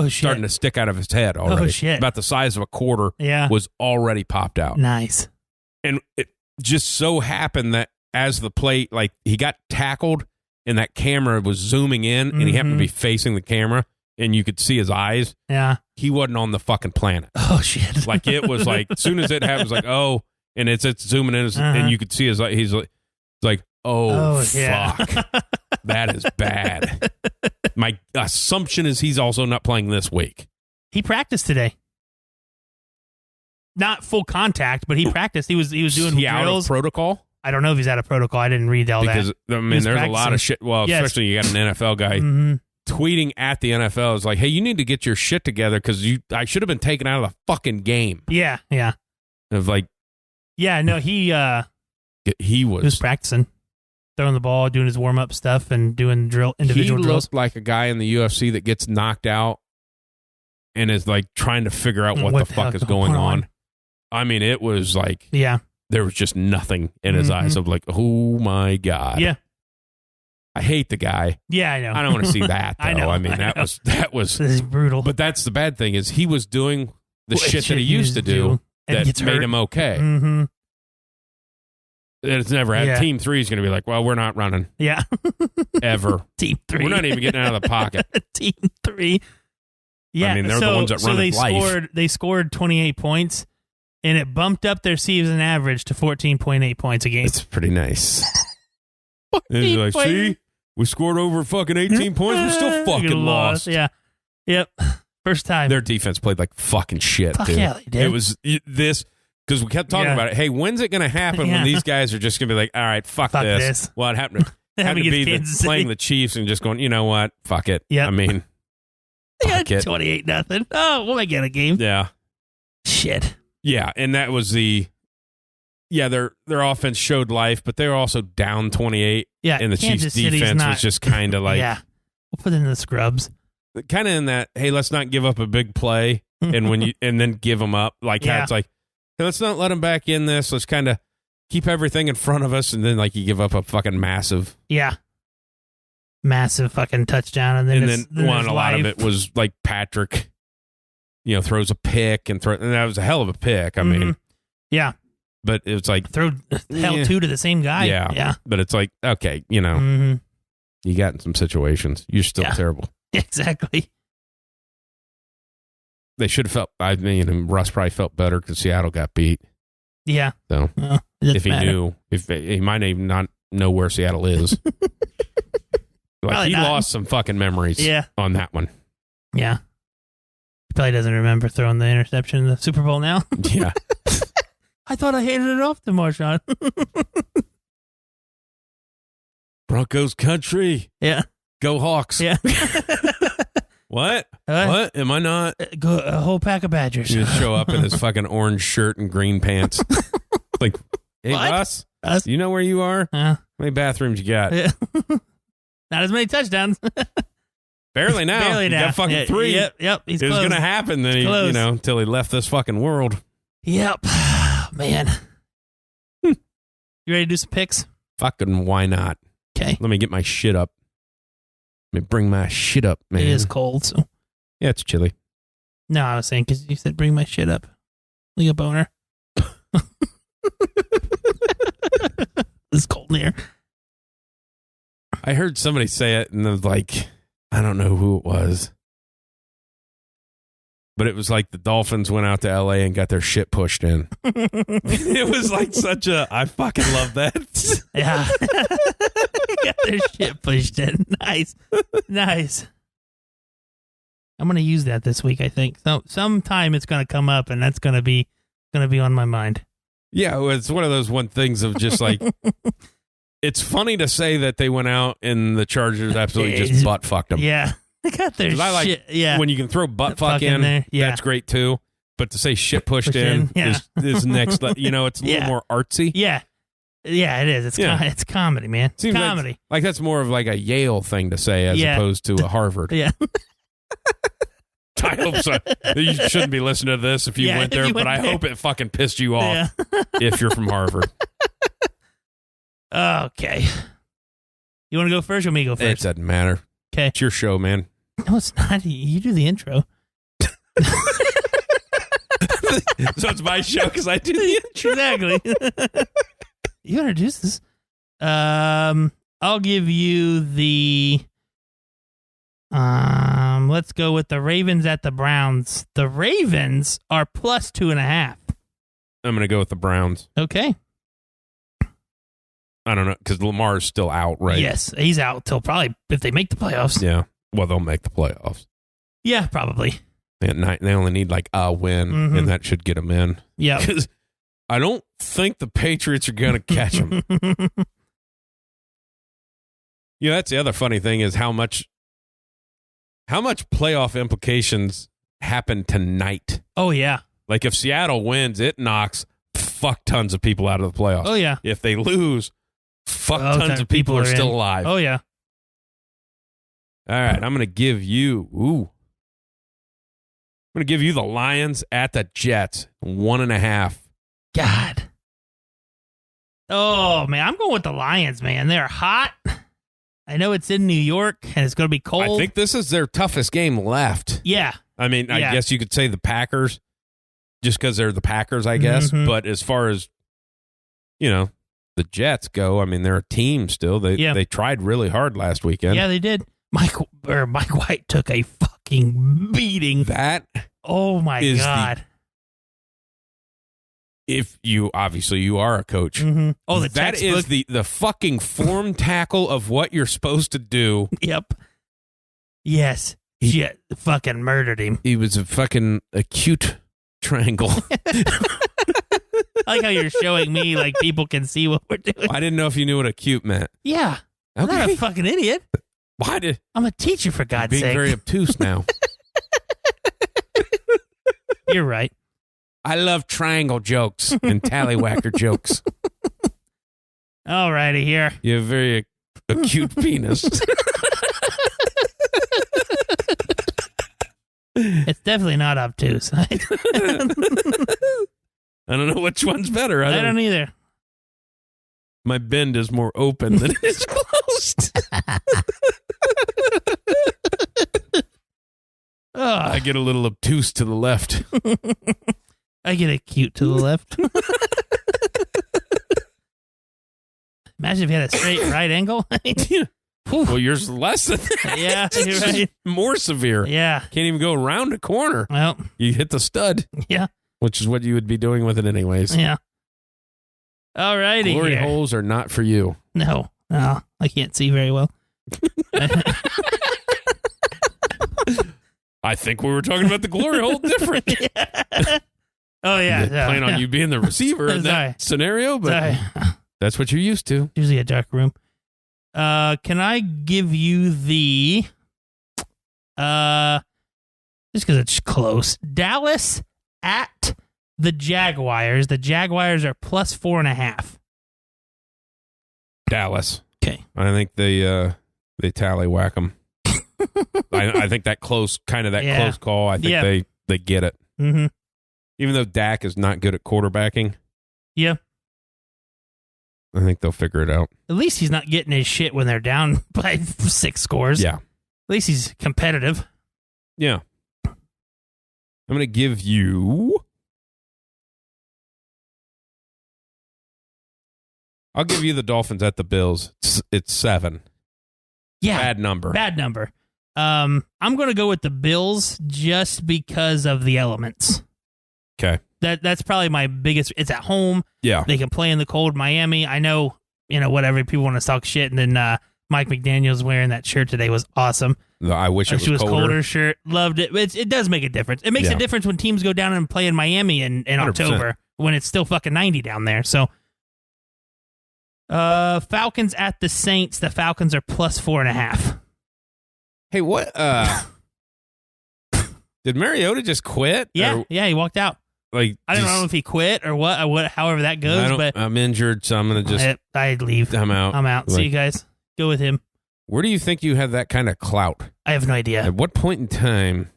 starting to stick out of his head already. Oh, shit. About the size of a quarter was already popped out. Nice. And it just so happened that as the play, like he got tackled and that camera was zooming in and he happened to be facing the camera and you could see his eyes. Yeah. He wasn't on the fucking planet. Oh, shit. Like it was like, as soon as it happens, like, oh, and it's zooming in and you could see his, he's like, oh fuck. That is bad. My assumption is he's also not playing this week. He practiced today. Not full contact, but he practiced. He was doing drills. Out of protocol? I don't know if he's out of protocol. I didn't read all that. Because, I mean, there's a lot of shit. Well, especially you got an NFL guy tweeting at the NFL. Is like, hey, you need to get your shit together because I should have been taken out of the fucking game. Yeah, yeah. Of like, yeah, no, he was practicing, throwing the ball, doing his warm up stuff, and doing individual drills. He looked like a guy in the UFC that gets knocked out and is like trying to figure out what the fuck is going on. I mean, it was like, there was just nothing in his eyes of like, oh my God. Yeah. I hate the guy. Yeah, I know. I don't want to see that, though. I mean, that was this is brutal. But that's the bad thing is he was doing the shit that he used to do that made him okay. It's never had. Yeah. Team 3 is going to be like, well, we're not running. Yeah. Ever. Team 3. We're not even getting out of the pocket. Team 3. Yeah. I mean, they're the ones that run life. They scored 28 points, and it bumped up their season average to 14.8 points a game. It's pretty nice. It's like, see, we scored over fucking 18 points. We still fucking lost. Yeah. Yep. First time. Their defense played like fucking shit, Fuck dude. yeah, they did. It was this, because we kept talking about it. Hey, when's it going to happen when these guys are just going to be like, all right, fuck this. Well, it happened to be playing the Chiefs and just going, you know what? Fuck it. Yep. I mean, fuck it. 28-0. Oh, we'll get a game. Yeah. Shit. Yeah, and that was their offense showed life, but they were also down 28. Yeah, and the Kansas Chiefs' defense was just kind of like, yeah, we'll put it in the scrubs. Kind of in that, hey, let's not give up a big play, and then give them up. Like how it's like, hey, let's not let them back in this. Let's kind of keep everything in front of us, and then like you give up a fucking massive fucking touchdown, and then a lot of it was like Patrick, throws a pick and that was a hell of a pick. I mean, yeah. But it was like throw hell two to the same guy. Yeah. But it's like, okay, you got in some situations. You're still terrible. Exactly. They should have felt. I mean, Russ probably felt better because Seattle got beat. Yeah. So if he knew, he might even not know where Seattle is. Like he lost some fucking memories. On that one. Yeah. He probably doesn't remember throwing the interception in the Super Bowl now. Yeah. I thought I handed it off to Marshawn. Broncos country. Yeah. Go Hawks. Yeah. What? What? Am I not? Go a whole pack of Badgers. You just show up in his fucking orange shirt and green pants. Like, hey, Russ, do you know where you are? How many bathrooms you got? Yeah. Not as many touchdowns. Barely now. Barely now. Got fucking 3. Yep. He's it was close. going to happen then, until he left this fucking world. Yep. Man. You ready to do some picks? Fucking why not? Okay. Let me get my shit up. Let me bring my shit up, man. It is cold, so. Yeah, it's chilly. No, I was saying because you said bring my shit up. Like a boner. It's cold in here. I heard somebody say it, and it was like, I don't know who it was. But it was like the Dolphins went out to L.A. and got their shit pushed in. It was like such a, I fucking love that. Yeah. Got their shit pushed in. Nice. I'm going to use that this week, I think. So sometime it's going to come up, and that's going to be on my mind. Yeah, well, it's one of those things of just like, it's funny to say that they went out and the Chargers absolutely just butt fucked them. Yeah. They got their shit. Yeah. When you can throw butt fuck in there, that's great too. But to say shit pushed in is next. It's a little more artsy. Yeah. Yeah, it is. It's comedy, man. Seems comedy. Like that's more of like a Yale thing to say as opposed to a Harvard. Yeah. I hope so. You shouldn't be listening to this if you went there, but I hope it fucking pissed you off if you're from Harvard. Okay. You want to go first or me go first? It doesn't matter. Okay. It's your show, man. No, it's not. You do the intro. So it's my show because I do the intro. Exactly. You introduce this. I'll give you the. Let's go with the Ravens at the Browns. The Ravens are plus 2.5. I'm gonna go with the Browns. Okay. I don't know because Lamar's still out, right? Yes, he's out till probably if they make the playoffs. Yeah. Well, they'll make the playoffs. Yeah, probably. They only need like a win, and that should get them in. Yeah. Because I don't think the Patriots are going to catch them. That's the other funny thing is how much playoff implications happen tonight. Oh, yeah. Like if Seattle wins, it knocks fuck tons of people out of the playoffs. Oh, yeah. If they lose, tons of people are still alive. Oh, yeah. All right, I'm going to give you the Lions at the Jets, 1.5. God. Oh, man, I'm going with the Lions, man. They're hot. I know it's in New York, and it's going to be cold. I think this is their toughest game left. Yeah. I mean, I guess you could say the Packers, just because they're the Packers, I guess. But as far as, the Jets go, I mean, they're a team still. They tried really hard last weekend. Yeah, they did. Mike White took a fucking beating. That oh my God. If you are a coach. Mm-hmm. Oh, the that textbook. is the fucking form tackle of what you're supposed to do. Yep. Yes. She fucking murdered him. He was a fucking acute triangle. I like how you're showing me like people can see what we're doing. I didn't know if you knew what acute meant. Yeah. I'm not a fucking idiot. Why I'm a teacher, for God's being sake. very obtuse now. You're right. I love triangle jokes and tallywhacker jokes. All righty, here. You have a very acute penis. It's definitely not obtuse. I don't know which one's better. I don't either. My bend is more open than it is closed. I get a little obtuse to the left. I get acute to the left. Imagine if you had a straight right angle. Well, yours is less than that. Yeah, you're right. More severe. Yeah. Can't even go around a corner. Well. You hit the stud. Yeah. Which is what you would be doing with it anyways. Yeah. All righty. Glory holes are not for you. No, I can't see very well. I think we were talking about the glory hole different. Yeah. Oh, yeah. Plan on you being the receiver in that scenario, but that's what you're used to. Usually a dark room. Can I give you the, just because it's close, Dallas at the Jaguars. The Jaguars are plus 4.5. Dallas. Okay. I think they tallywhack them. I think that close close call. I think they get it. Mm-hmm. Even though Dak is not good at quarterbacking. Yeah. I think they'll figure it out. At least he's not getting his shit when they're down by 6 scores. Yeah. At least he's competitive. Yeah. I'm going to give you... I'll give you the Dolphins at the Bills. It's 7. Yeah. Bad number. I'm going to go with the Bills just because of the elements. Okay. That's probably my biggest. It's at home. Yeah. They can play in the cold Miami. I know, whatever. People want to talk shit. And then Mike McDaniel's wearing that shirt today was awesome. I wish it was colder shirt. Loved it. It does make a difference. It makes a difference when teams go down and play in Miami in October when it's still fucking 90 down there. So, Falcons at the Saints. The Falcons are plus 4.5. Hey, what? Did Mariota just quit? Yeah, he walked out. Like, I don't know if he quit or what. However that goes, but I'm injured, so I'm gonna just. I'd leave. I'm out. See you guys. Go with him. Where do you think you have that kind of clout? I have no idea. At what point in time?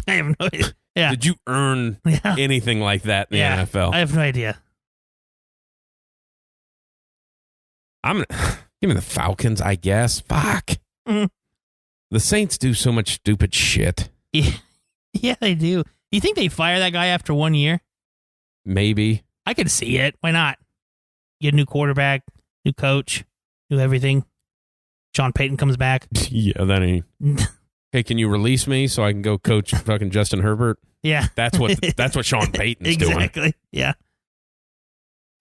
I have no idea. Yeah. Did you earn anything like that in the NFL? I have no idea. I'm gonna give me the Falcons, I guess. Fuck. Mm-hmm. The Saints do so much stupid shit. Yeah, they do. You think they fire that guy after 1 year? Maybe. I could see it. Why not? Get a new quarterback, new coach, new everything. Sean Payton comes back. Yeah, that ain't. Hey, can you release me so I can go coach fucking Justin Herbert? Yeah. That's what Sean Payton's doing. Exactly. Yeah.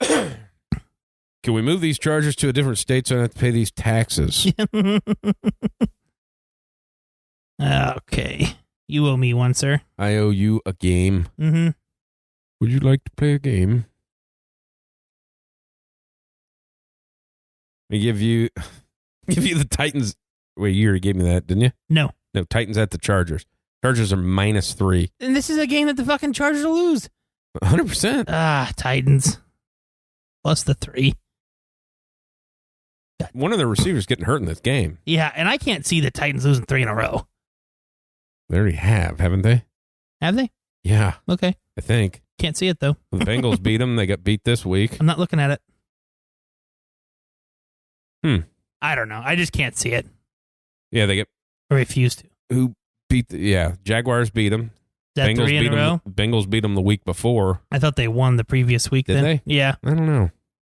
Can we move these charges to a different state so I don't have to pay these taxes? Okay. You owe me one, sir. I owe you a game. Mm-hmm. Would you like to play a game? I give you the Titans. Wait, you already gave me that, didn't you? No, Titans at the Chargers. Chargers are -3. And this is a game that the fucking Chargers will lose. 100%. Titans. Plus the 3. One of the receivers getting hurt in this game. Yeah, and I can't see the Titans losing 3 in a row. They already have, haven't they? Have they? Yeah. Okay. I think. Can't see it, though. The Bengals beat them. They got beat this week. I'm not looking at it. I don't know. I just can't see it. Yeah, they get... I refuse to. Who beat Jaguars beat them. Is that Bengals 3 in a row? Bengals beat them the week before. I thought they won the previous week. Did they? Yeah. I don't know.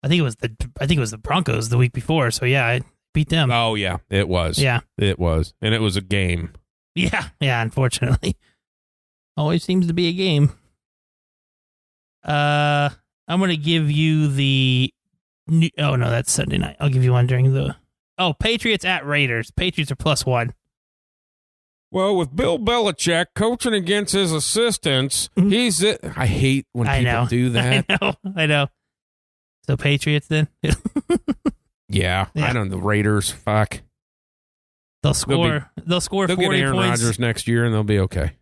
I think it was the Broncos the week before. So yeah, I beat them. Oh yeah, it was. Yeah, it was, and it was a game. Yeah. Unfortunately, always seems to be a game. I'm gonna give you the. Oh no, that's Sunday night. I'll give you one during the. Oh, Patriots at Raiders. Patriots are +1. Well, with Bill Belichick coaching against his assistants, I hate when people do that. I know. So Patriots then? Yeah, I don't know. The Raiders, fuck. They'll score 40 get Aaron points. Rodgers next year, and they'll be okay.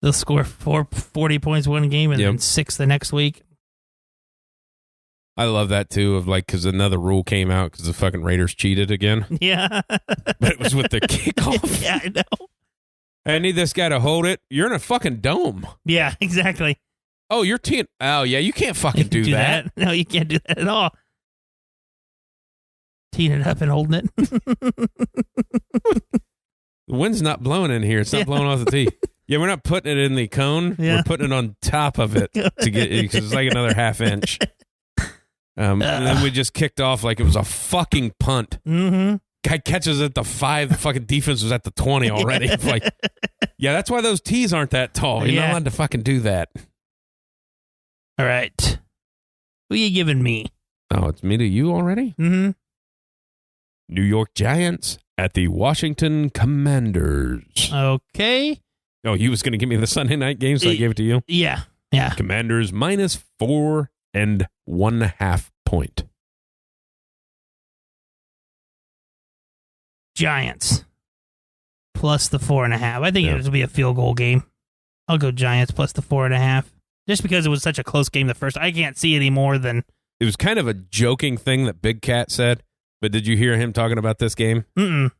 They'll score 40 points one game and then 6 the next week. I love that, too, because another rule came out because the fucking Raiders cheated again. Yeah. But it was with the kickoff. Yeah, I know. I need this guy to hold it. You're in a fucking dome. Yeah, exactly. Oh, you're teeing. Oh, yeah, you can't fucking do that. No, you can't do that at all. Teeing it up and holding it. The wind's not blowing in here. It's not blowing off the tee. Yeah, we're not putting it in the cone. Yeah. We're putting it on top of it to get it because it's like another half inch. And then we just kicked off like it was a fucking punt. Mm-hmm. Guy catches at the 5. The fucking defense was at the 20 already. Yeah, that's why those tees aren't that tall. You're not allowed to fucking do that. All right. Who you giving me? Oh, it's me to you already? Mm-hmm. New York Giants at the Washington Commanders. Okay. Oh, you was going to give me the Sunday night game, so I gave it to you? Yeah. Commanders -4.5 point. Giants plus the 4.5. I think it'll be a field goal game. I'll go Giants plus the 4.5. Just because it was such a close game the first. I can't see any more than. It was kind of a joking thing that Big Cat said, but did you hear him talking about this game? Mm-mm.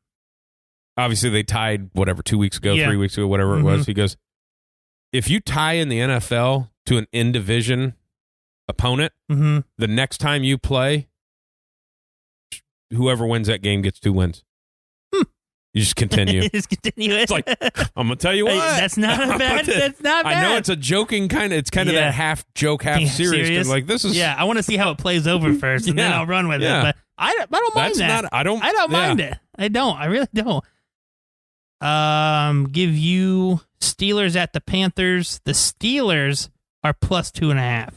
Obviously, they tied, 2 weeks ago, 3 weeks ago, whatever it was. He goes, if you tie in the NFL to an in-division opponent, the next time you play, whoever wins that game gets 2 wins. You just continue. Just continue it. It's like, I'm going to tell you what. That's not bad. That's not bad. I know it's a joking kind of, it's kind of that half joke, half serious. Like, this is. Yeah, I want to see how it plays over first, and then I'll run with it. But I don't mind that. I don't mind it. I don't. I really don't. Give you Steelers at the Panthers. The Steelers are plus 2.5.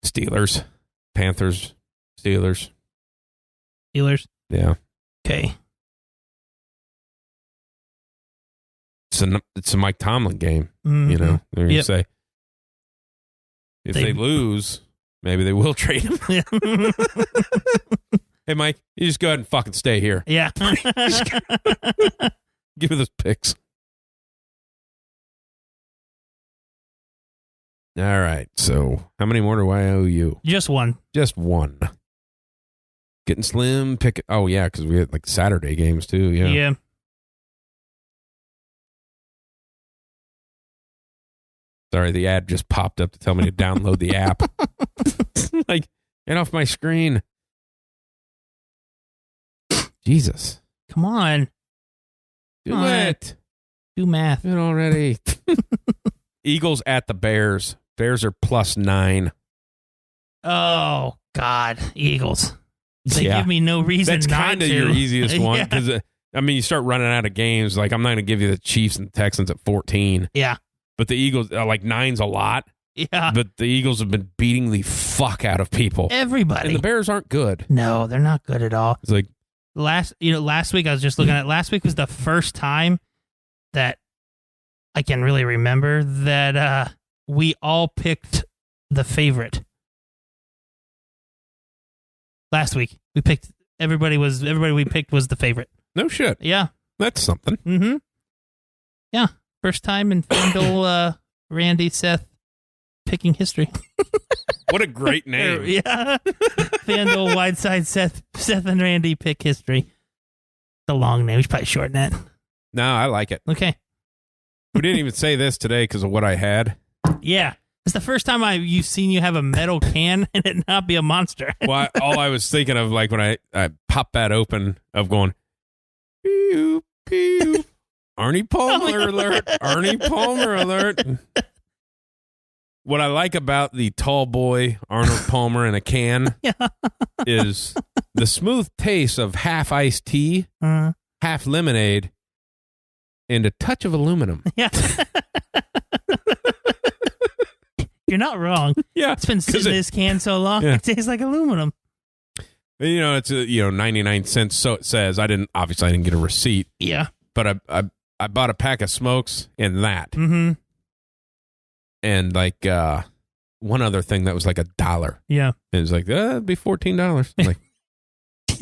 Steelers. Panthers. Steelers. Steelers? Yeah. Okay. It's a Mike Tomlin game. Mm-hmm. You know, they're going to say, if they lose, maybe they will trade him. Hey, Mike, you just go ahead and fucking stay here. Yeah. Give me those picks. All right. So, how many more do I owe you? Just one. Just one. Getting slim. Oh, yeah, because we had Saturday games too. Yeah. Yeah. Sorry, the ad just popped up to tell me to download the app. Get off my screen. Jesus. Come on. Do it. Do math. Do it already. Eagles at the Bears. Bears are +9. Oh, God. Eagles. They give me no reason That's not to. kind of your easiest one. Because, you start running out of games. I'm not going to give you the Chiefs and Texans at 14. Yeah. But the Eagles, 9's a lot. Yeah. But the Eagles have been beating the fuck out of people. Everybody. And the Bears aren't good. No, they're not good at all. It's like, last week I was just looking at. Last week was the first time that I can really remember that we all picked the favorite. Last week we picked everybody we picked was the favorite. No shit. Yeah, that's something. Mm-hmm. Yeah, first time in Fendel, Randy, Seth picking history. What a great name. Yeah. Fandle, WideSide, Seth and Randy pick history. It's a long name. We should probably shorten that. No, I like it. Okay. We didn't even say this today because of what I had. Yeah. It's the first time you've seen you have a metal can and it not be a monster. Well, all I was thinking of, when I popped that open, of going, pew, pew, Arnie Palmer alert, Arnie Palmer alert. What I like about the tall boy Arnold Palmer in a can is the smooth taste of half iced tea, half lemonade, and a touch of aluminum. Yeah. You're not wrong. Yeah. It's been sitting in this can so long, it tastes like aluminum. You know, it's 99 cents, so it says. I didn't get a receipt. Yeah. But I bought a pack of smokes and that. Mm-hmm. And like one other thing that was like $1. Yeah. It was like, it'd be $14. I'm like,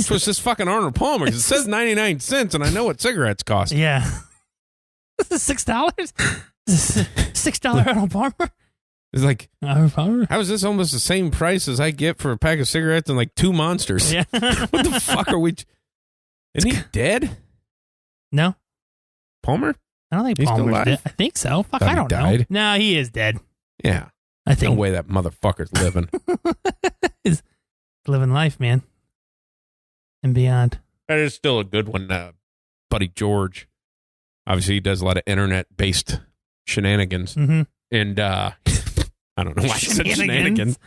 what's this fucking Arnold Palmer? Because it says 99 cents and I know what cigarettes cost. Yeah. This is $6? $6 Arnold Palmer? It's like, Arnold Palmer? how is this almost the same price as I get for a pack of cigarettes and like 2 Monsters? Yeah. What the fuck are we? Isn't he dead? No. Palmer? I don't think He's still Palmer's alive? dead. I think so. Fuck, Thought I he don't died. know. No, he is dead. Yeah. I think. No way that motherfucker's living. He's living life, man. And beyond. That is still a good one. Buddy George. Obviously, he does a lot of internet-based shenanigans. Mm-hmm. And I don't know why I said shenanigans.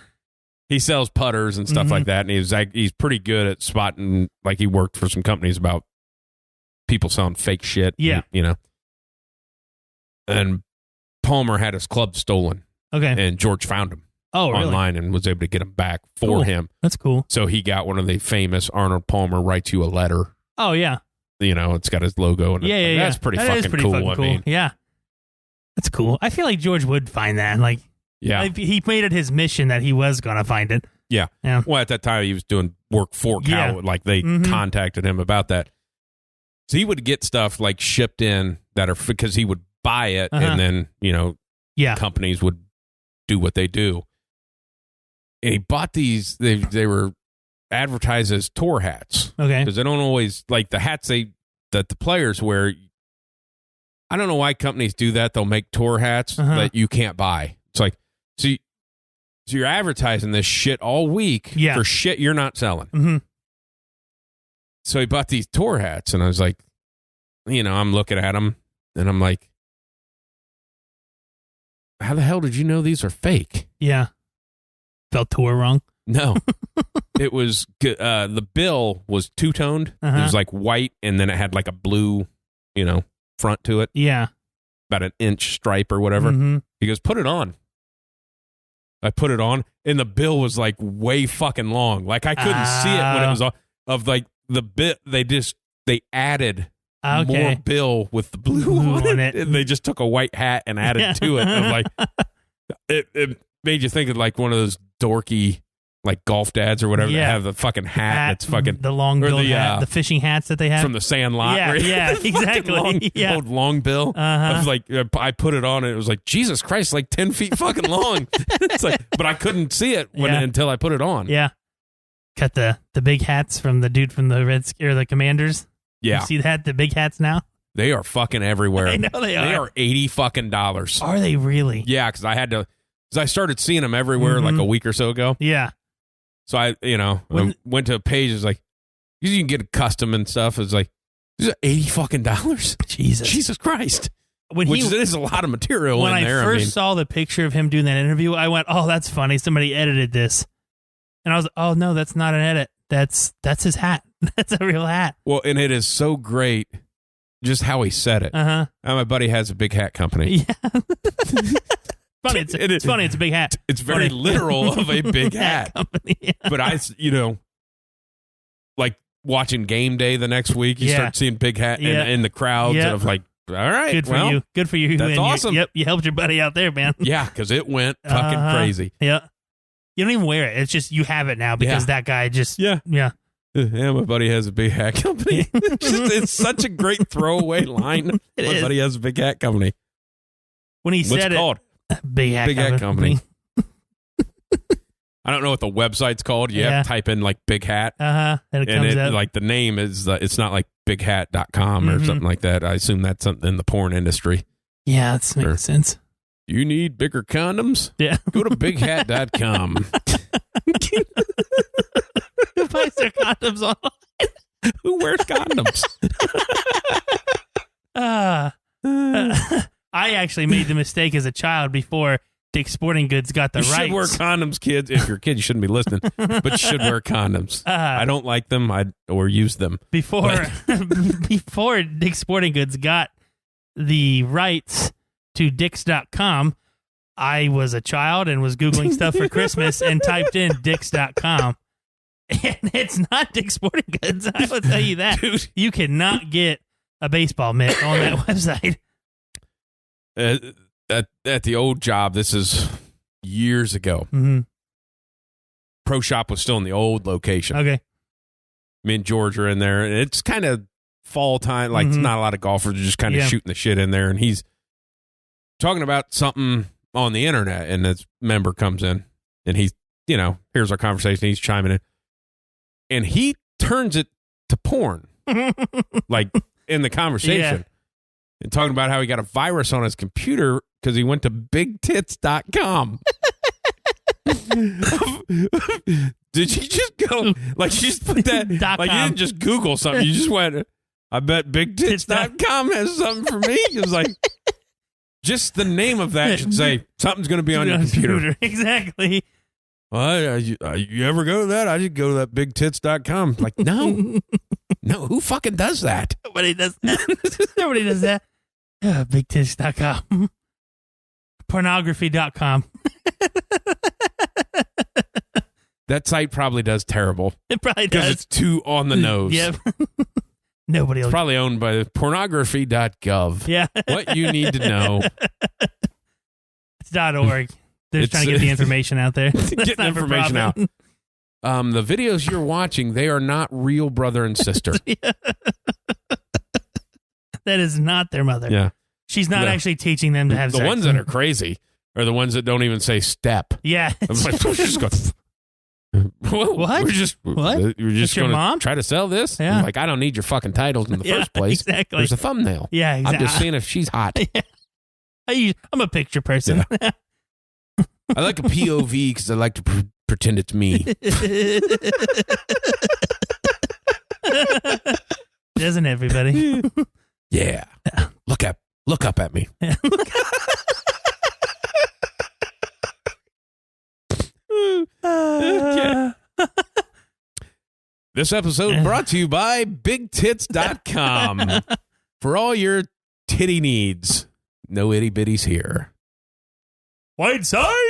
He sells putters and stuff like that. And he's pretty good at spotting, like he worked for some companies about people selling fake shit. Yeah. And, and Palmer had his club stolen. Okay. And George found him Really? online and was able to get him back for him. That's cool. So he got one of the famous Arnold Palmer writes you a letter. Oh, yeah. It's got his logo. And Yeah. That's pretty That fucking is pretty cool. fucking I cool. mean, Yeah. That's cool. I feel like George would find that. Like, yeah. he made it his mission that he was going to find it. Yeah. Yeah. Well, at that time, he was doing work for Cow. Like, they contacted him about that. So he would get stuff, like, shipped in that are because he would buy it, and then, companies would do what they do. And he bought these. They were advertised as tour hats. Okay. Because they don't always, like, the hats that the players wear. I don't know why companies do that. They'll make tour hats that you can't buy. It's like, so you're advertising this shit all week for shit you're not selling. Mm-hmm. So he bought these tour hats, and I was like, I'm looking at them, and I'm like, how the hell did you know these are fake? Yeah. Felt tour wrong? No. It was, the bill was two-toned. It was like white, and then it had like a blue, front to it. Yeah. About an inch stripe or whatever. Mm-hmm. He goes, put it on. I put it on, and the bill was like way fucking long. Like I couldn't see it when it was on. Of like the bit, they added more bill with the blue on it. And they just took a white hat and added to it. Of like, it made you think of like one of those dorky like golf dads or whatever that have the fucking hat that's fucking the long bill hat, the fishing hats that they have from the Sandlot. Yeah, exactly. Old long bill. I was like, I put it on and it was like, Jesus Christ, like 10 feet fucking long. It's like, but I couldn't see it until I put it on. Yeah. Cut the big hats from the dude from the the Commanders. Yeah. You see that? The big hats now? They are fucking everywhere. I know they are. They are $80 fucking dollars. Are they really? Yeah, because I started seeing them everywhere like a week or so ago. Yeah. So I went to a page. It's like, you can get a custom and stuff. It's like, these are $80 fucking dollars. Jesus Christ. Which is a lot of material in there. When I first saw the picture of him doing that interview, I went, oh, that's funny. Somebody edited this. And I was like, oh, no, that's not an edit. That's his hat. That's a real hat. Well, and it is so great just how he said it. My buddy has a big hat company. Yeah. It's funny. It's a big hat. It's very literal of a big hat. Company, yeah. But like watching game day the next week, you start seeing big hat in the crowds. And I'm like, all right. Good for you. Good for you. That's awesome. You helped your buddy out there, man. Yeah, because it went fucking crazy. Yeah. You don't even wear it. It's just you have it now because that guy just. Yeah. Yeah. Yeah, my buddy has a big hat company. It's such a great throwaway line. My buddy has a big hat company. When he said it. What's it called? Big hat company. I don't know what the website's called. You have to type in like big hat. And it comes up. Like the name is, it's not like bighat.com or something like that. I assume that's something in the porn industry. Yeah, that makes sense. You need bigger condoms? Yeah. Go to bighat.com. Who buys their condoms online? Who wears condoms? I actually made the mistake as a child before Dick's Sporting Goods got the You rights. should wear condoms, kids. If you're a kid, you shouldn't be listening, but you should wear condoms. I don't like them or use them. Before Dick's Sporting Goods got the rights to Dicks.com, I was a child and was Googling stuff for Christmas and typed in Dicks.com. And it's not Dick's Sporting Goods. I will tell you that. Dude. You cannot get a baseball mitt on that website. At the old job, this is years ago. Mm-hmm. Pro Shop was still in the old location. Okay. Me and George are in there, and it's kind of fall time. Like, it's not a lot of golfers are just kind of shooting the shit in there, and he's talking about something on the internet, and this member comes in, and he's, here's our conversation. He's chiming in, and he turns it to porn, like in the conversation. Yeah. And talking about how he got a virus on his computer because he went to bigtits.com. Did you just go, like, she just put that, like, you didn't just Google something. You just went, I bet bigtits.com has something for me. It was like, just the name of that should say, something's going to be on your computer. Exactly. Well, you ever go to that? I just go to that bigtits.com. Like, no, who fucking does that? Nobody does that. Nobody does that. Bigtits.com. Pornography.com. That site probably does terrible. It probably does. Because it's too on the nose. Yep. Nobody will. It's probably owned by pornography.gov. Yeah. What you need to know. It's .org. They're just trying to get the information out there. Getting information out. The videos you're watching, they are not real brother and sister. That is not their mother. Yeah. She's not actually teaching them to have sex. The ones that are crazy are the ones that don't even say step. Yeah. I'm like, we're just going, what? We're just your going mom? to try to sell this? Yeah. I'm like, I don't need your fucking titles in the first place. Exactly. There's a thumbnail. Yeah, exactly. I'm just seeing if she's hot. Yeah. I'm a picture person. Yeah. I like a POV because I like to pretend it's me. Doesn't everybody? Yeah. Look up at me. This episode brought to you by BigTits.com. For all your titty needs. No itty bitties here. WideSide.